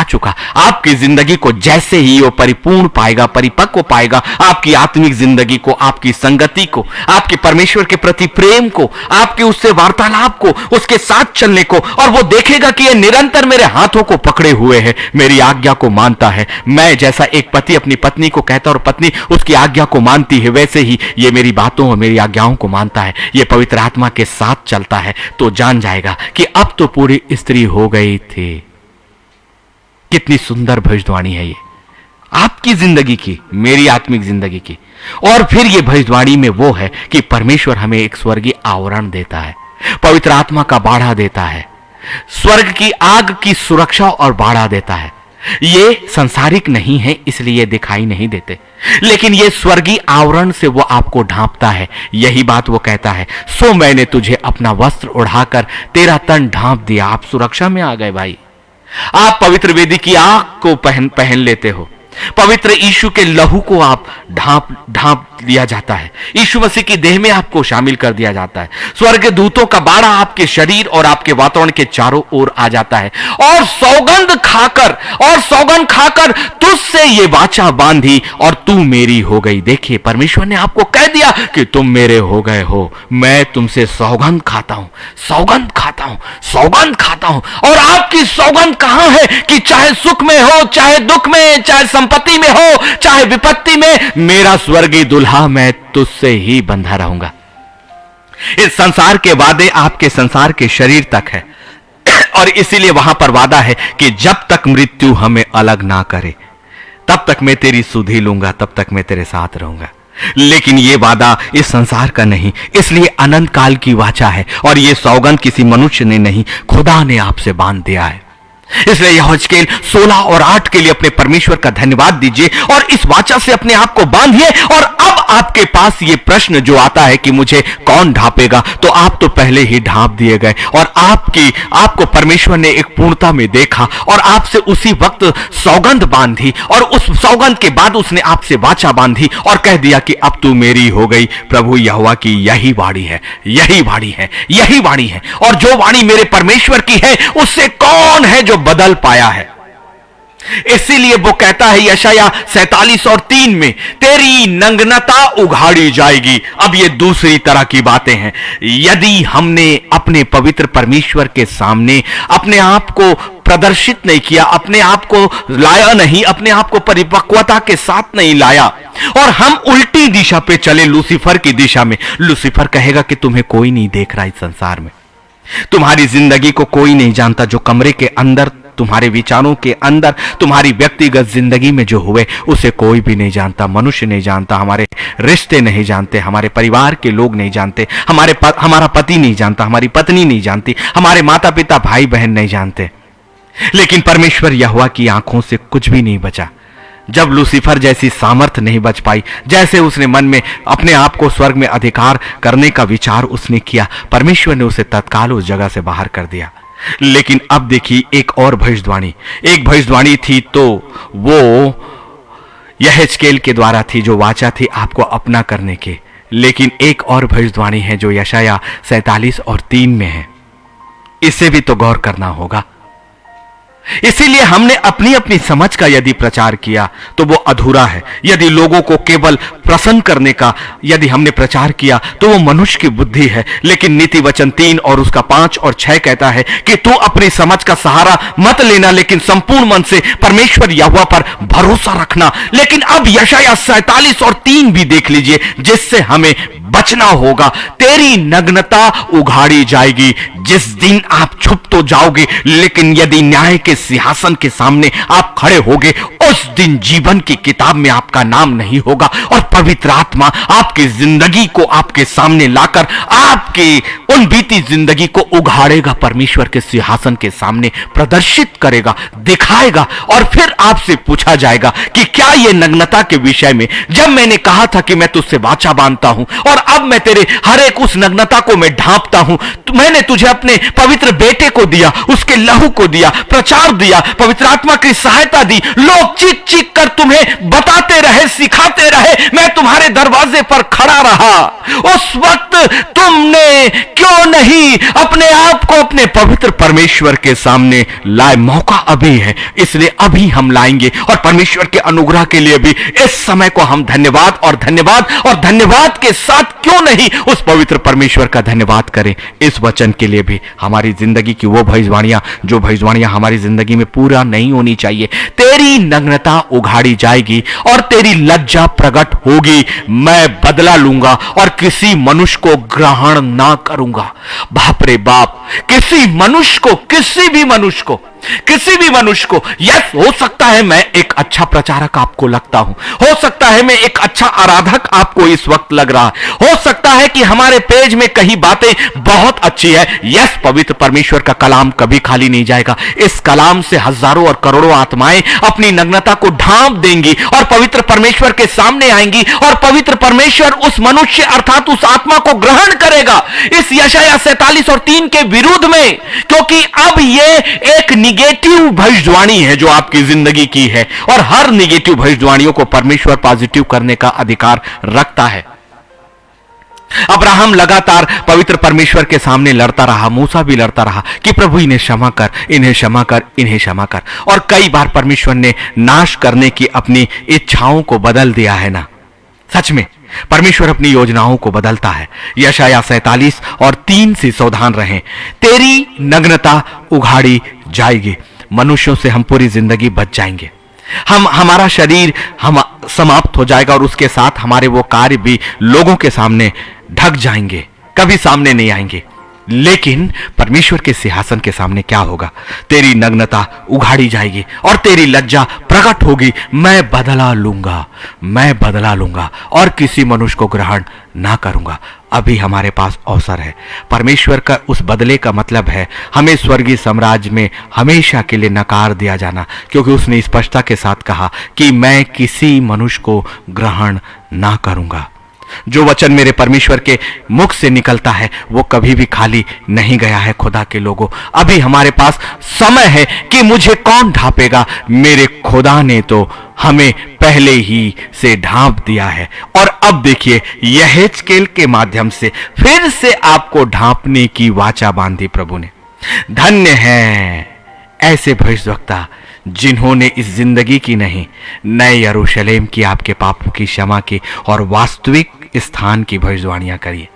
चुका। आपकी जिंदगी को जैसे ही वो परिपूर्ण पाएगा, परिपक्व पाएगा, आपकी आत्मिक जिंदगी को, आपकी संगति को, आपके परमेश्वर के प्रति प्रेम को, आपके उससे वार्तालाप को, उसके साथ चलने को, और वो देखेगा कि ये निरंतर मेरे हाथों को पकड़े हुए है, मेरी आज्ञा को मानता है। मैं जैसा एक पति अपनी पत्नी को कहता और पत्नी उसकी आज्ञा को मानती है, वैसे ही ये मेरी बातों और मेरी आज्ञाओं को मानता है, ये पवित्र आत्मा के साथ चलता है, तो जान जाएगा कि अब तो पूरी स्त्री हो गई थी। कितनी सुंदर भविष्यवाणी है ये, आपकी जिंदगी की, मेरी आत्मिक जिंदगी की। और फिर ये भविष्यवाणी में वो है कि परमेश्वर हमें एक स्वर्गीय आवरण देता है, पवित्र आत्मा का बाड़ा देता है, स्वर्ग की आग की सुरक्षा और बाड़ा देता है। ये सांसारिक नहीं है इसलिए दिखाई नहीं देते, लेकिन ये स्वर्गीय आवरण से वो आपको ढांपता है। यही बात वो कहता है, सो मैंने तुझे अपना वस्त्र उड़ाकर तेरा तन ढांप दिया। आप सुरक्षा में आ गए भाई, आप पवित्र वेदी की आग को पहन लेते हो, पवित्र यीशु के लहू को आप ढांप दिया जाता है, यीशु मसीह की देह में आपको शामिल कर दिया जाता है, स्वर्ग दूतों का बाड़ा आपके शरीर और आपके वातावरण के चारों ओर आ जाता है, और सौगंध खाकर तुझसे ये वाचा बांधी और तू मेरी हो गई। देखिए, परमेश्वर ने आपको कह दिया कि तुम मेरे हो गए हो, मैं तुमसे सौगंध खाता हूं। और आपकी सौगंध कहां है कि चाहे सुख में हो, चाहे दुख में, चाहे संपत्ति में हो, चाहे विपत्ति में, मेरा स्वर्गीय दुल्हा मैं तुझसे ही बंधा रहूंगा। इस संसार के वादे आपके संसार के शरीर तक है, और इसीलिए वहां पर वादा है कि जब तक मृत्यु हमें अलग ना करे तब तक मैं तेरी सुधि लूंगा, तब तक मैं तेरे साथ रहूंगा। लेकिन ये वादा इस संसार का नहीं, इसलिए अनंत काल की वाचा है, और ये सौगंध किसी मनुष्य ने नहीं, खुदा ने आपसे बांध दिया है। इसलिए यहोशकेल 16 और 8 के लिए अपने परमेश्वर का धन्यवाद दीजिए और इस वाचा से अपने आप को बांधिए। और अब आपके पास ये प्रश्न जो आता है कि मुझे कौन ढांपेगा, तो आप तो पहले ही ढांप दिए गए, और आपको परमेश्वर ने एक पूर्णता में देखा और आपसे उसी वक्त सौगंध बांधी, और उस सौगंध के बाद उसने आपसे वाचा बांधी और कह दिया कि अब तू मेरी हो गई। प्रभु यहोवा की यही वाणी है, और जो वाणी मेरे परमेश्वर की है उससे कौन है जो बदल पाया है। इसीलिए वो कहता है यशाया 47 और 3 में, तेरी नग्नता उघाड़ी जाएगी। अब ये दूसरी तरह की बातें हैं। यदि हमने अपने पवित्र परमेश्वर के सामने अपने आप को प्रदर्शित नहीं किया, अपने आप को लाया नहीं, अपने आप को परिपक्वता के साथ नहीं लाया, और हम उल्टी दिशा पे चले, लूसीफर की दिशा में, लूसीफर कहेगा कि तुम्हें कोई नहीं देख रहा इस संसार में, तुम्हारी जिंदगी को कोई नहीं जानता, जो कमरे के अंदर, तुम्हारे विचारों के अंदर, तुम्हारी व्यक्तिगत जिंदगी में जो हुए उसे कोई भी नहीं जानता, मनुष्य नहीं जानता, हमारे रिश्ते नहीं जानते, हमारे परिवार के लोग नहीं जानते, हमारा पति नहीं जानता, हमारी पत्नी नहीं जानती, हमारे माता पिता भाई बहन नहीं जानते। लेकिन परमेश्वर यहोवा की आंखों से कुछ भी नहीं बचा। जब लूसीफर जैसी सामर्थ नहीं बच पाई, जैसे उसने मन में अपने आप को स्वर्ग में अधिकार करने का विचार उसने किया, परमेश्वर ने उसे तत्काल उस जगह से बाहर कर दिया। लेकिन अब देखिए एक और भविष्यवाणी थी, तो वो यह हिजकेल के द्वारा थी जो वाचा थी आपको अपना करने के। लेकिन एक और भविष्यवाणी है जो यशाया 47 और 3 में है, इसे भी तो गौर करना होगा। इसीलिए हमने अपनी अपनी समझ का यदि प्रचार किया तो वो अधूरा है। यदि लोगों को केवल प्रसन्न करने का यदि हमने प्रचार किया तो वो मनुष्य की बुद्धि है। लेकिन नीति वचन 3 और उसका 5 और 6 कहता है कि तू अपनी समझ का सहारा मत लेना, लेकिन संपूर्ण मन से परमेश्वर यहोवा पर भरोसा रखना। लेकिन अब यशाया 47 और 3 भी देख लीजिए, जिससे हमें बचना होगा। तेरी नग्नता उघाड़ी जाएगी जिस दिन आप छुप तो जाओगे, लेकिन यदि न्याय के सिंहासन के सामने आप खड़े होगे, उस दिन जीवन की किताब में आपका नाम नहीं होगा और पवित्र आत्मा आपकी जिंदगी को आपके सामने लाकर आपकी उन बीती जिंदगी को उघाड़ेगा, परमेश्वर के सिंहासन के सामने प्रदर्शित करेगा, दिखाएगा। और फिर आपसे पूछा जाएगा कि क्या यह नग्नता के विषय में जब मैंने कहा था कि मैं तुझसे वाचा बांधता हूं और अब मैं तेरे हर एक उस नग्नता को मैं ढांपता हूं, तो मैंने तुझे अपने पवित्र बेटे को दिया, उसके लहू को दिया, प्रचार दिया, पवित्र आत्मा की सहायता दी, लोग चीख चीख कर तुम्हें बताते रहे, सिखाते रहे, मैं तुम्हारे दरवाजे पर खड़ा रहा। उस वक्त तुमने क्यों नहीं अपने आप को अपने पवित्र परमेश्वर के सामने लाए? मौका अभी है, इसलिए अभी हम लाएंगे। और परमेश्वर के अनुग्रह के लिए भी इस समय को हम धन्यवाद और धन्यवाद और धन्यवाद के साथ क्यों नहीं उस पवित्र परमेश्वर का धन्यवाद करें। इस वचन के लिए भी हमारी जिंदगी की वो भविष्यवाणियां जो भविष्यवाणियां हमारी जिंदगी में पूरा नहीं होनी चाहिए। तेरी नग्नता उघाड़ी जाएगी और तेरी लज्जा प्रकट होगी, मैं बदला लूंगा और किसी मनुष्य को ग्रहण ना करूंगा। बाप रे बाप, किसी मनुष्य को, किसी भी मनुष्य को, किसी भी मनुष्य को, यस हो सकता है मैं एक अच्छा प्रचारक आपको लगता हूं, हो सकता है मैं एक अच्छा आराधक आपको इस वक्त लग रहा है, हो सकता है कि हमारे पेज में कई बातें बहुत अच्छी है। यस, पवित्र परमेश्वर का कलाम कभी खाली नहीं जाएगा। इस कलाम से हजारों और करोड़ों आत्माएं अपनी नग्नता को ढांप देंगी और पवित्र परमेश्वर के सामने आएंगी और पवित्र परमेश्वर उस मनुष्य अर्थात उस आत्मा को ग्रहण करेगा इस यशाया 47 और 3 के विरुद्ध में, क्योंकि अब ये एक निगेटिव भविष्यवाणी है जो आपकी जिंदगी की है और हर निगेटिव भविष्यवाणियों को परमेश्वर पॉजिटिव करने का अधिकार रखता है। अब्राहम लगातार पवित्र परमेश्वर के सामने लड़ता रहा, मूसा भी लड़ता रहा कि प्रभु इन्हें क्षमा कर, इन्हें क्षमा कर, इन्हें क्षमा कर। और कई बार परमेश्वर ने नाश करने की अपनी इच्छाओं को बदल दिया है ना। सच में परमेश्वर अपनी योजनाओं को बदलता है। यशाया 47 और 3 से सावधान रहें, तेरी नग्नता उघाड़ी जाएगी। मनुष्यों से हम पूरी जिंदगी बच जाएंगे, हमारा शरीर हम समाप्त हो जाएगा और उसके साथ हमारे वो कार्य भी लोगों के सामने ढक जाएंगे, कभी सामने नहीं आएंगे। लेकिन परमेश्वर के सिंहासन के सामने क्या होगा? तेरी नग्नता उघाड़ी जाएगी और तेरी लज्जा प्रकट होगी, मैं बदला लूंगा, मैं बदला लूंगा और किसी मनुष्य को ग्रहण ना करूंगा। अभी हमारे पास अवसर है। परमेश्वर का उस बदले का मतलब है हमें स्वर्गीय साम्राज्य में हमेशा के लिए नकार दिया जाना, क्योंकि उसने स्पष्टता के साथ कहा कि मैं किसी मनुष्य को ग्रहण ना करूंगा। जो वचन मेरे परमेश्वर के मुख से निकलता है वो कभी भी खाली नहीं गया है। खुदा के लोगों, अभी हमारे पास समय है कि मुझे कौन ढांपेगा। मेरे खुदा ने तो हमें पहले ही से ढांप दिया है और अब देखिए यहेजकेल के माध्यम से फिर से आपको ढांपने की वाचा बांधी प्रभु ने। धन्य है ऐसे भविष्यवक्ता जिन्होंने इस जिंदगी की नहीं, नए यरूशलेम की, आपके पापों की क्षमा की और वास्तविक स्थान की भविष्यवाणियां करी।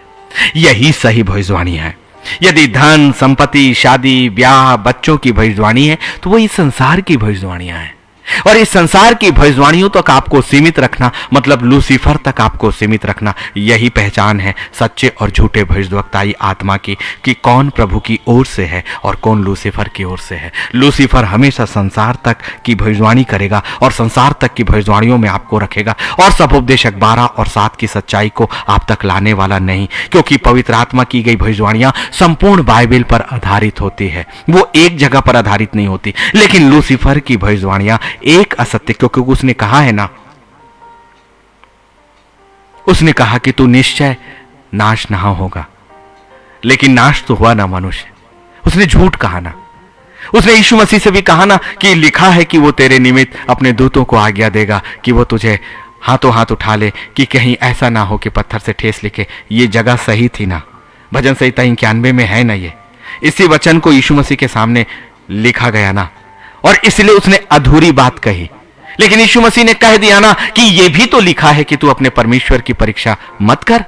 यही सही भविष्यवाणियां है। यदि धन, संपत्ति, शादी, ब्याह, बच्चों की भविष्यवाणी है तो वो इस संसार की भविष्यवाणियां हैं। और इस संसार की भविष्यवाणियों तक आपको सीमित रखना मतलब लूसीफर तक आपको सीमित रखना, यही पहचान है सच्चे और झूठे भविष्यवक्ताई आत्मा की कि कौन प्रभु की ओर से है और कौन लूसीफर की ओर से है। लूसीफर हमेशा संसार तक की भविष्यवाणी करेगा और संसार तक की भविष्यवाणियों में आपको रखेगा और सपोपदेशक 12 और 7 की सच्चाई को आप तक लाने वाला नहीं, क्योंकि पवित्र आत्मा की गई भविष्यवाणियां संपूर्ण बाइबल पर आधारित होती है, वो एक जगह पर आधारित नहीं होती। लेकिन लूसीफर की भविष्यवाणियां एक असत्य, क्योंकि उसने कहा है ना, उसने कहा कि तू निश्चय नाश ना होगा, लेकिन नाश तो हुआ ना मनुष्य। उसने झूठ कहा ना, उसने यीशु मसीह से भी कहा ना कि लिखा है कि वो तेरे निमित्त अपने दूतों को आज्ञा देगा कि वो तुझे हाथों हाथ उठा ले, कि कहीं ऐसा ना हो कि पत्थर से ठेस लिखे। ये जगह सही थी ना, भजन संहिता 91 में है ना। ये इसी वचन को यीशु मसीह के सामने लिखा गया ना, और इसलिए उसने अधूरी बात कही। लेकिन यीशु मसीह ने कह दिया ना कि ये भी तो लिखा है कि तू अपने परमेश्वर की परीक्षा मत कर।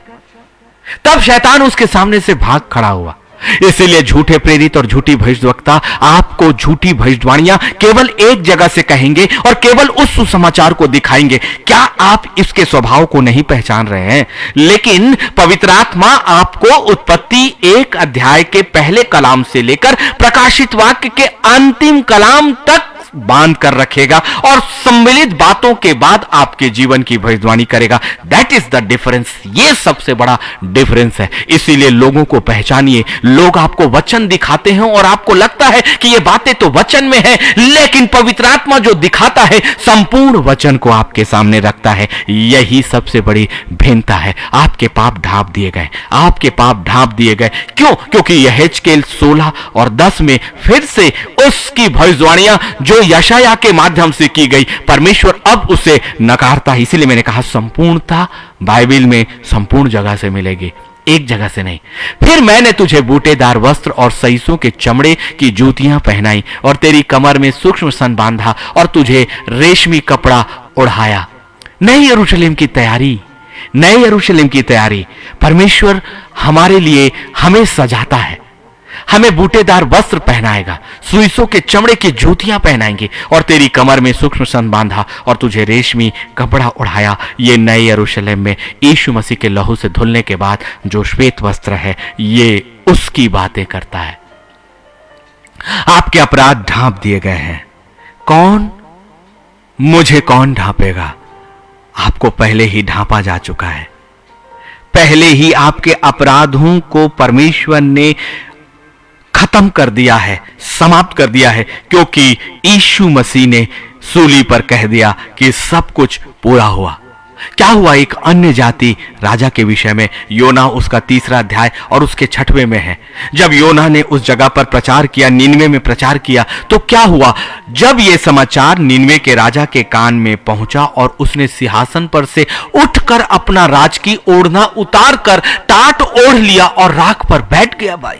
तब शैतान उसके सामने से भाग खड़ा हुआ। इसीलिए झूठे प्रेरित और झूठी भविष्यवक्ता आपको झूठी भविष्यवाणियां केवल एक जगह से कहेंगे और केवल उस सुसमाचार को दिखाएंगे। क्या आप इसके स्वभाव को नहीं पहचान रहे हैं? लेकिन पवित्र आत्मा आपको उत्पत्ति 1 अध्याय के पहले कलाम से लेकर प्रकाशित वाक्य के अंतिम कलाम तक बांध कर रखेगा और सम्मिलित बातों के बाद आपके जीवन की भविष्यवाणी करेगा। That is the difference. ये सबसे बड़ा डिफरेंस है। इसीलिए लोगों को पहचानिए। लोग आपको वचन दिखाते हैं और आपको लगता है कि ये बातें तो वचन में है, लेकिन पवित्र आत्मा जो दिखाता है संपूर्ण वचन को आपके सामने रखता है। यही सबसे बड़ी भिन्नता है। आपके पाप ढांप दिए गए, आपके पाप ढांप दिए गए। क्यों? क्योंकि यहेजकेल 16 और 10 में फिर से उसकी भविष्यवाणियां जो यशायाह के माध्यम से की गई, परमेश्वर अब उसे नकारता है। इसीलिए मैंने कहा संपूर्णता बाइबल में संपूर्ण जगह से मिलेगी, एक जगह से नहीं। फिर मैंने तुझे बूटेदार वस्त्र और सईसों के चमड़े की जूतियां पहनाई और तेरी कमर में सूक्ष्म सन बांधा और तुझे रेशमी कपड़ा ओढ़ाया। नई यरूशलेम की तैयारी, नए यरूशलेम की तैयारी। परमेश्वर हमारे लिए हमें सजाता है, हमें बूटेदार वस्त्र पहनाएगा, सुइसों के चमड़े की जूतियां पहनाएंगे और तेरी कमर में सूक्ष्म सन बांधा और तुझे रेशमी कपड़ा ओढ़ाया। ये नए यरूशलेम में यीशु मसीह के लहू से धुलने के बाद जो श्वेत वस्त्र है, ये उसकी बातें करता है। आपके अपराध ढांप दिए गए हैं। कौन? मुझे कौन ढांपेगा? आपको पहले ही ढांपा जा चुका है। पहले ही आपके अपराधों को परमेश्वर ने खत्म कर दिया है, समाप्त कर दिया है, क्योंकि यीशु मसीह ने सूली पर कह दिया कि सब कुछ पूरा हुआ। क्या हुआ? एक अन्य जाति राजा के विषय में योना उसका 3 अध्याय और उसके 6वें में है। जब योना ने उस जगह पर प्रचार किया, निनवे में प्रचार किया, तो क्या हुआ? जब यह समाचार निनवे के राजा के कान में पहुंचा और उसने सिंहासन पर से उठकर अपना राज की ओढ़ना उतार कर टाट ओढ़ लिया और राख पर बैठ गया। भाई,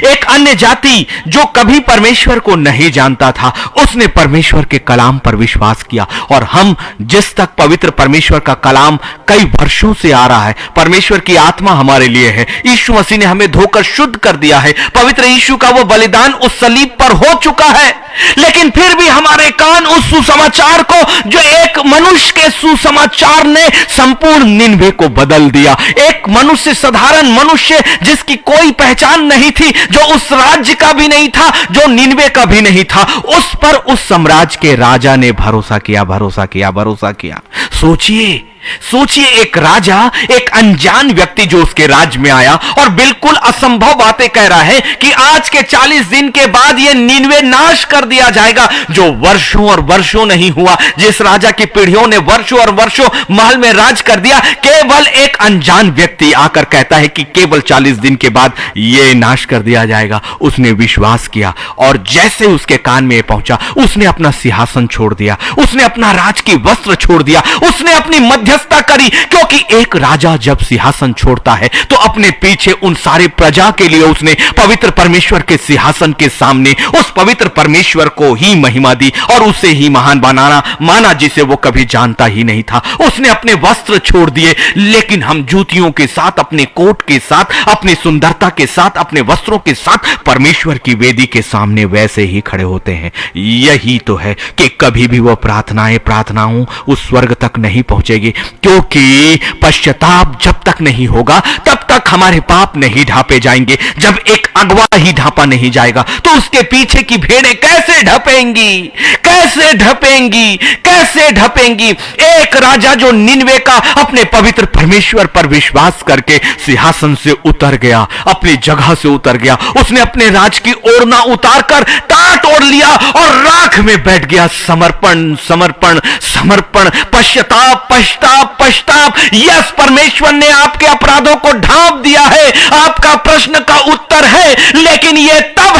एक अन्य जाति जो कभी परमेश्वर को नहीं जानता था, उसने परमेश्वर के कलाम पर विश्वास किया। और हम जिस तक पवित्र परमेश्वर का कलाम कई वर्षों से आ रहा है, परमेश्वर की आत्मा हमारे लिए है, यीशु मसीह ने हमें धोकर शुद्ध कर दिया है, पवित्र यीशु का वो बलिदान उस सलीब पर हो चुका है, लेकिन फिर भी हमारे कान उस सुसमाचार को, जो एक मनुष्य के सुसमाचार ने संपूर्ण निनवे को बदल दिया। एक मनुष्य, साधारण मनुष्य जिसकी कोई पहचान नहीं थी, जो उस राज्य का भी नहीं था, जो निनवे का भी नहीं था, उस पर उस साम्राज्य के राजा ने भरोसा किया, भरोसा किया, भरोसा किया। सोचिए, सोचिए, एक राजा, एक अनजान व्यक्ति जो उसके राज्य में आया और बिल्कुल असंभव बातें कह रहा है कि आज के 40 दिन के बाद यह निनवे नाश कर दिया जाएगा, जो वर्षों और वर्षों नहीं हुआ। जिस राजा की पीढ़ियों ने वर्षों और वर्षों महल में राज कर दिया, केवल एक अनजान व्यक्ति आकर कहता है कि केवल 40 दिन के बाद यह नाश कर दिया जाएगा। उसने विश्वास किया और जैसे उसके कान में पहुंचा, उसने अपना सिंहासन छोड़ दिया, उसने अपना राज की वस्त्र छोड़ दिया, उसने अपनी मध्यस्थता करी। क्योंकि एक राजा जब सिंहासन छोड़ता है तो अपने पीछे उन सारे प्रजा के लिए उसने पवित्र परमेश्वर के सिंहासन के सामने उस पवित्र परमेश्वर को ही महिमा दी और उसे ही महान बनाना माना, जिसे वो कभी जानता ही नहीं था। उसने अपने वस्त्र छोड़ दिए, लेकिन हम जूतियों के साथ, अपने कोट के साथ, अपनी सुंदरता के साथ, अपने वस्त्रों के साथ परमेश्वर की वेदी के सामने वैसे ही खड़े होते हैं। यही तो है कि कभी भी वो प्रार्थनाओं उस स्वर्ग तक नहीं पहुंचेगी, क्योंकि पश्चाताप जब तक नहीं होगा तब तक हमारे पाप नहीं ढांपे जाएंगे। जब एक अगवा ही ढांपा नहीं जाएगा तो उसके पीछे की भेड़ें कैसे ढपेंगी, कैसे ढपेंगी, कैसे ढपेंगी। एक राजा जो निनवे का अपने पवित्र परमेश्वर पर विश्वास करके सिंहासन से उतर गया, अपनी जगह से उतर गया, उसने अपने राज की ओढ़ना उतारकर टाट ओढ़ लिया और राख में बैठ गया। समर्पण, समर्पण, समर्पण, पश्चाताप, पश्चाताप, पश्चाताप। यस, परमेश्वर ने आपके अपराधों को ढांप दिया है, आपका प्रश्न का उत्तर है, लेकिन यह तब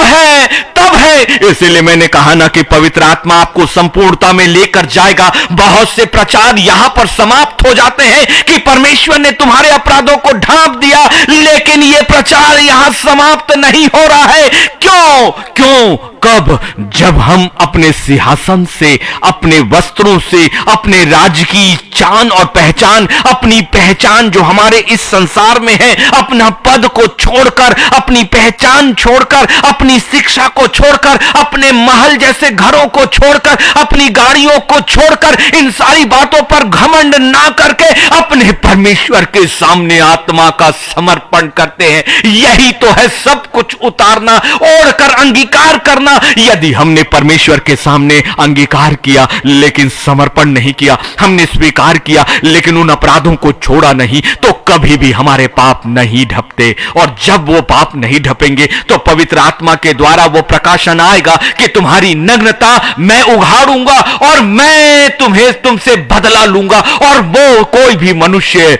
है इसीलिए मैंने कहा ना कि पवित्र आत्मा आपको संपूर्णता में लेकर जाएगा। बहुत से प्रचार यहां पर समाप्त हो जाते हैं कि परमेश्वर ने तुम्हारे अपराधों को ढांप दिया, लेकिन यह प्रचार यहां समाप्त नहीं हो रहा है। क्यों क्यों कब? जब हम अपने सिंहासन से, अपने वस्त्रों से, अपने राज्य की चान और पहचान, अपनी पहचान जो हमारे इस संसार में है, अपना पद को छोड़कर, अपनी पहचान छोड़कर, अपनी शिक्षा को छोड़कर, अपने महल जैसे घरों को छोड़कर, अपनी गाड़ियों को छोड़कर, इन सारी बातों पर घमंड ना करके अपने परमेश्वर के सामने आत्मा का समर्पण करते हैं। यही तो है सब कुछ उतारना, ओढ़कर अंगीकार करना। यदि हमने परमेश्वर के सामने अंगीकार किया लेकिन समर्पण नहीं किया, हमने स्वीकार किया लेकिन उन अपराधों को छोड़ा नहीं, तो कभी भी हमारे पाप नहीं ढपते। और जब वो पाप नहीं ढपेंगे तो पवित्र आत्मा के द्वारा वो प्रकाशन आएगा कि तुम्हारी नग्नता मैं उघाड़ूंगा और मैं तुमसे बदला लूंगा, और वो कोई भी मनुष्य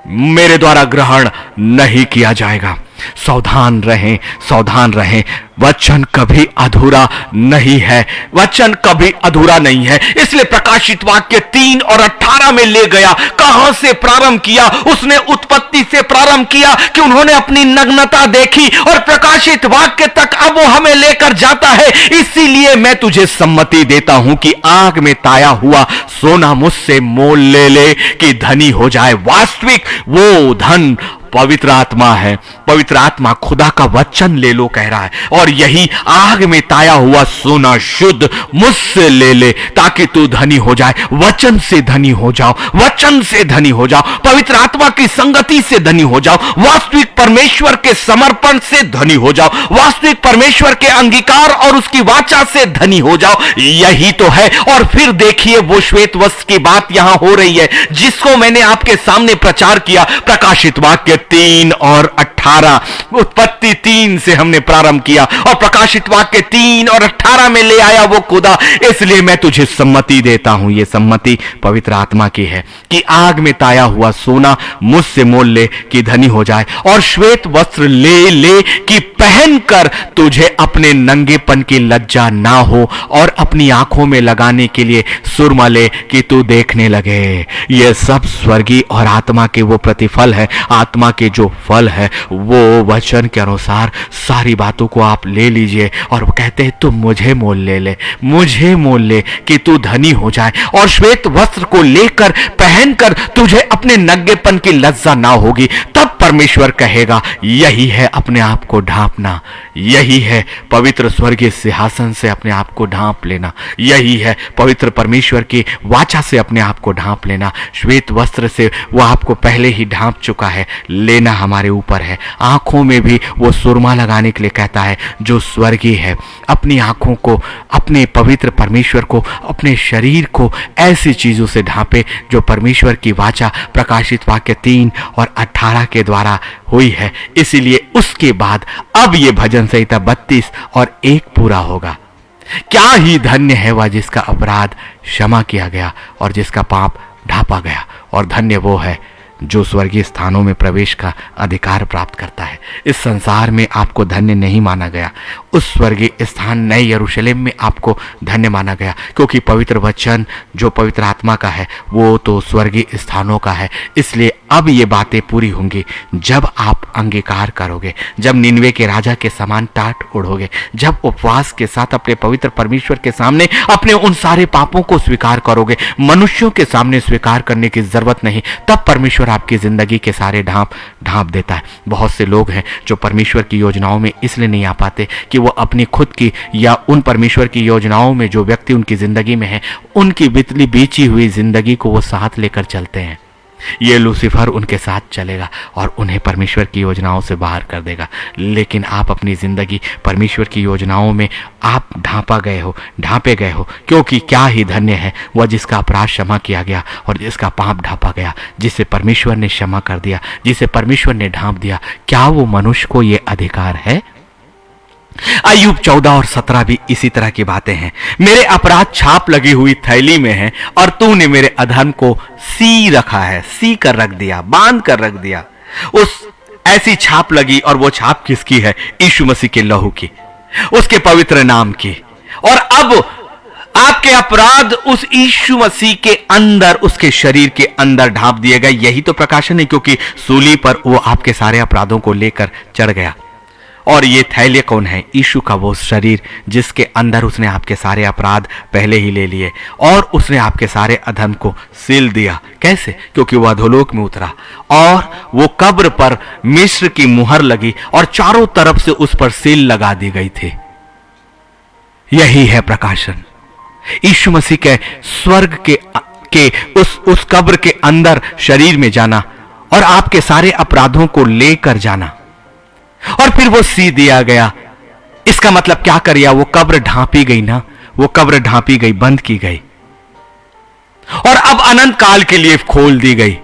मेरे द्वारा ग्रहण नहीं किया जाएगा। सावधान रहें, सावधान रहें। वचन कभी अधूरा नहीं है, वचन कभी अधूरा नहीं है। इसलिए प्रकाशित वाक्य 3 और 18 में ले गया। कहां से प्रारंभ किया? उसने उत्पत्ति से प्रारंभ किया कि उन्होंने अपनी नग्नता देखी, और प्रकाशित वाक्य तक अब वो हमें लेकर जाता है। इसीलिए मैं तुझे सम्मति देता हूं कि आग में ताया हुआ सोना मुझसे मोल ले ले कि धनी हो जाए। वास्तविक वो धन पवित्र आत्मा है। पवित्र आत्मा खुदा का वचन ले लो कह रहा है, और यही आग में ताया हुआ सोना शुद्ध मुझसे ले ले ताकि तू धनी हो जाए। वचन से धनी हो जाओ, वचन से धनी हो जाओ, पवित्र आत्मा की संगति से धनी हो जाओ, वास्तविक परमेश्वर के समर्पण से धनी हो जाओ, वास्तविक परमेश्वर के अंगीकार और उसकी वाचा से धनी हो जाओ। यही तो है। और फिर देखिए वो श्वेत वस्त्र की बात यहां हो रही है, जिसको मैंने आपके सामने प्रचार किया। प्रकाशित वाक्य 3 और 18, उत्पत्ति 3 से हमने प्रारंभ किया और प्रकाशित वाक्य 3 और 18 में ले आया वो खुदा। इसलिए मैं तुझे सम्मति देता हूं, यह सम्मति पवित्र आत्मा की है कि आग में ताया हुआ सोना मुझसे मोल ले कि धनी हो जाए, और श्वेत वस्त्र ले ले कि पहनकर तुझे अपने नंगेपन की लज्जा ना हो, और अपनी आंखों में लगाने के लिए सुरमा ले कि तू देखने लगे। यह सब स्वर्गीय और आत्मा के वो प्रतिफल है। आत्मा के जो फल है वो वचन के अनुसार सारी बातों को आप ले लीजिए, और वो कहते हैं तुम मुझे मोल ले ले, मुझे मोल ले कि तू धनी हो जाए, और श्वेत वस्त्र को लेकर पहनकर तुझे अपने नंगेपन की लज्जा ना होगी। तब परमेश्वर कहेगा यही है अपने आप को ढांपना, यही है पवित्र स्वर्गीय सिंहासन से अपने आप को ढांप लेना, यही है पवित्र परमेश्वर की वाचा से अपने आप को ढांप लेना। श्वेत वस्त्र से वो आपको पहले ही ढांप चुका है, लेना हमारे ऊपर है। आंखों में भी वो सुरमा लगाने के लिए कहता है जो स्वर्गीय है। अपनी आंखों को, अपने पवित्र परमेश्वर को, अपने शरीर को ऐसी चीजों से ढांपे जो परमेश्वर की वाचा प्रकाशित वाक्य 3 और 18 के द्वारा हुई है। इसीलिए उसके बाद अब ये भजन संहिता 32 और 1 पूरा होगा। क्या ही धन्य है वह जिसका अपराध क्षमा किया गया और जिसका पाप ढांपा गया, और धन्य वो है जो स्वर्गीय स्थानों में प्रवेश का अधिकार प्राप्त करता है। इस संसार में आपको धन्य नहीं माना गया, उस स्वर्गीय स्थान नए यरूशलेम में आपको धन्य माना गया, क्योंकि पवित्र वचन जो पवित्र आत्मा का है वो तो स्वर्गीय स्थानों का है। इसलिए अब ये बातें पूरी होंगी जब आप अंगीकार करोगे, जब निनवे के राजा के समान टाट उड़ोगे, जब उपवास के साथ अपने पवित्र परमेश्वर के सामने अपने उन सारे पापों को स्वीकार करोगे। मनुष्यों के सामने स्वीकार करने की जरूरत नहीं, तब परमेश्वर आपकी जिंदगी के सारे ढांप देता है। बहुत से लोग हैं जो परमेश्वर की योजनाओं में इसलिए नहीं आ पाते कि वो अपनी खुद की या उन परमेश्वर की योजनाओं में जो व्यक्ति उनकी जिंदगी में है उनकी बितली बीची हुई जिंदगी को वो साथ लेकर चलते हैं। ये लूसीफर उनके साथ चलेगा और उन्हें परमेश्वर की योजनाओं से बाहर कर देगा। लेकिन आप अपनी जिंदगी परमेश्वर की योजनाओं में आप ढांपे गए हो, क्योंकि क्या ही धन्य है वह जिसका अपराध क्षमा किया गया और जिसका पाप ढांपा गया, जिसे परमेश्वर ने क्षमा कर दिया, जिसे परमेश्वर ने ढांप दिया। क्या वो मनुष्य को ये अधिकार है? अय्यूब 14 और 17 भी इसी तरह की बातें हैं। मेरे अपराध छाप लगी हुई थैली में है और तूने मेरे अधर्म को सी रखा है, सी कर रख दिया, बांध कर रख दिया। उस ऐसी छाप लगी, और वो छाप किसकी है? यीशु मसीह के लहू की। उसके पवित्र नाम की। और अब आपके अपराध उस यीशु मसीह के अंदर, उसके शरीर के अंदर ढांप दिए गए। यही तो प्रकाशन है, क्योंकि सूली पर वो आपके सारे अपराधों को लेकर चढ़ गया। और ये थैले कौन है? यीशु का वो शरीर जिसके अंदर उसने आपके सारे अपराध पहले ही ले लिए और उसने आपके सारे अधर्म को सील दिया। कैसे? क्योंकि वो अधोलोक में उतरा और वो कब्र पर मिस्र की मुहर लगी और चारों तरफ से उस पर सील लगा दी गई थी। यही है प्रकाशन। यीशु मसीह के स्वर्ग के उस कब्र के अंदर शरीर में जाना और आपके सारे अपराधों को लेकर जाना, और फिर वो सी दिया गया। इसका मतलब क्या कर दिया? वो कब्र ढांपी गई ना, वो कब्र ढांपी गई, बंद की गई और अब अनंत काल के लिए खोल दी गई।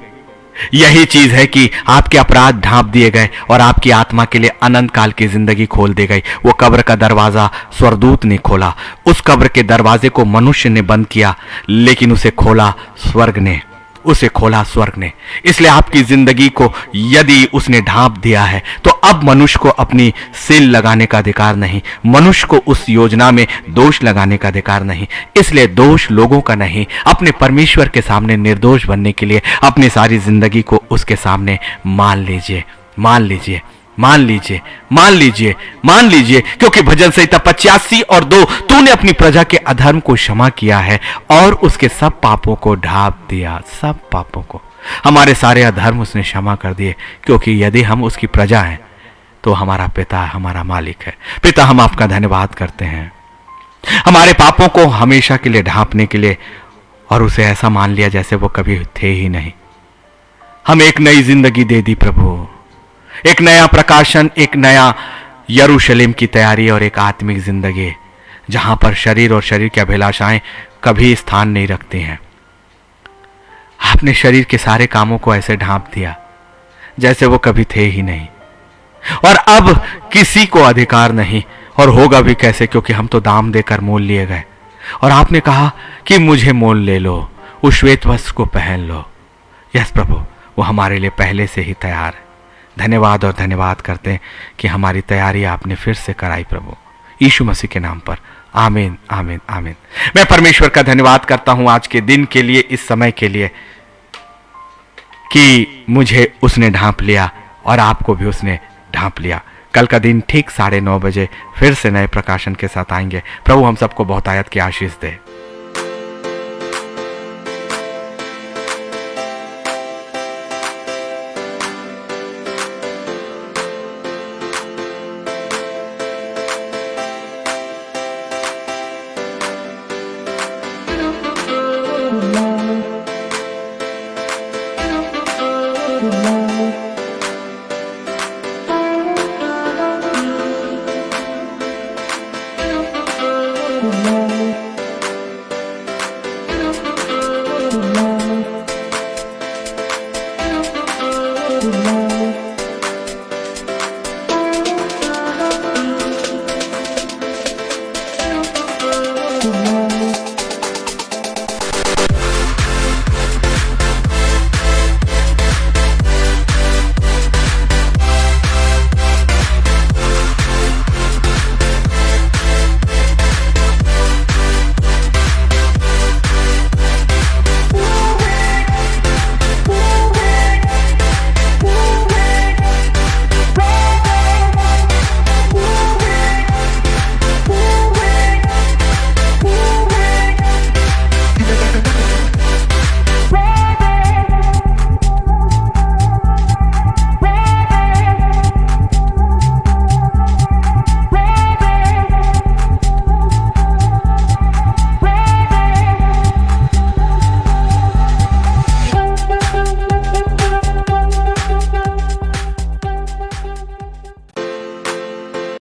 यही चीज है कि आपके अपराध ढांप दिए गए और आपकी आत्मा के लिए अनंत काल की जिंदगी खोल दी गई। वो कब्र का दरवाजा स्वर्गदूत ने खोला। उस कब्र के दरवाजे को मनुष्य ने बंद किया, लेकिन उसे खोला स्वर्ग ने, उसे खोला स्वर्ग ने। इसलिए आपकी जिंदगी को यदि उसने ढांप दिया है तो अब मनुष्य को अपनी सील लगाने का अधिकार नहीं, मनुष्य को उस योजना में दोष लगाने का अधिकार नहीं। इसलिए दोष लोगों का नहीं, अपने परमेश्वर के सामने निर्दोष बनने के लिए अपनी सारी जिंदगी को उसके सामने मान लीजिए, मान लीजिए, मान लीजिए, मान लीजिए, मान लीजिए। क्योंकि भजन संहिता 85 और 2, तूने अपनी प्रजा के अधर्म को क्षमा किया है और उसके सब पापों को ढांप दिया। सब पापों को, हमारे सारे अधर्म उसने क्षमा कर दिए। क्योंकि यदि हम उसकी प्रजा हैं तो हमारा पिता हमारा मालिक है। पिता, हम आपका धन्यवाद करते हैं हमारे पापों को हमेशा के लिए ढांपने के लिए, और उसे ऐसा मान लिया जैसे वो कभी थे ही नहीं। हम एक नई जिंदगी दे दी प्रभु, एक नया प्रकाशन, एक नया यरूशलेम की तैयारी और एक आत्मिक जिंदगी जहां पर शरीर और शरीर की अभिलाषाएं कभी स्थान नहीं रखती हैं। आपने शरीर के सारे कामों को ऐसे ढांप दिया जैसे वो कभी थे ही नहीं, और अब किसी को अधिकार नहीं, और होगा भी कैसे? क्योंकि हम तो दाम देकर मोल लिए गए। और आपने कहा कि मुझे मोल ले लो, उस श्वेत वस्त्र को पहन लो। यस प्रभु, वो हमारे लिए पहले से ही तैयार है। धन्यवाद और धन्यवाद करते हैं कि हमारी तैयारी आपने फिर से कराई प्रभु, यीशु मसीह के नाम पर। आमीन, आमीन, आमीन। मैं परमेश्वर का धन्यवाद करता हूं आज के दिन के लिए, इस समय के लिए, कि मुझे उसने ढांप लिया और आपको भी उसने ढांप लिया। कल का दिन ठीक 9:30 बजे फिर से नए प्रकाशन के साथ आएंगे। प्रभु हम सबको बहुतायत की आशीष दे। Thank you.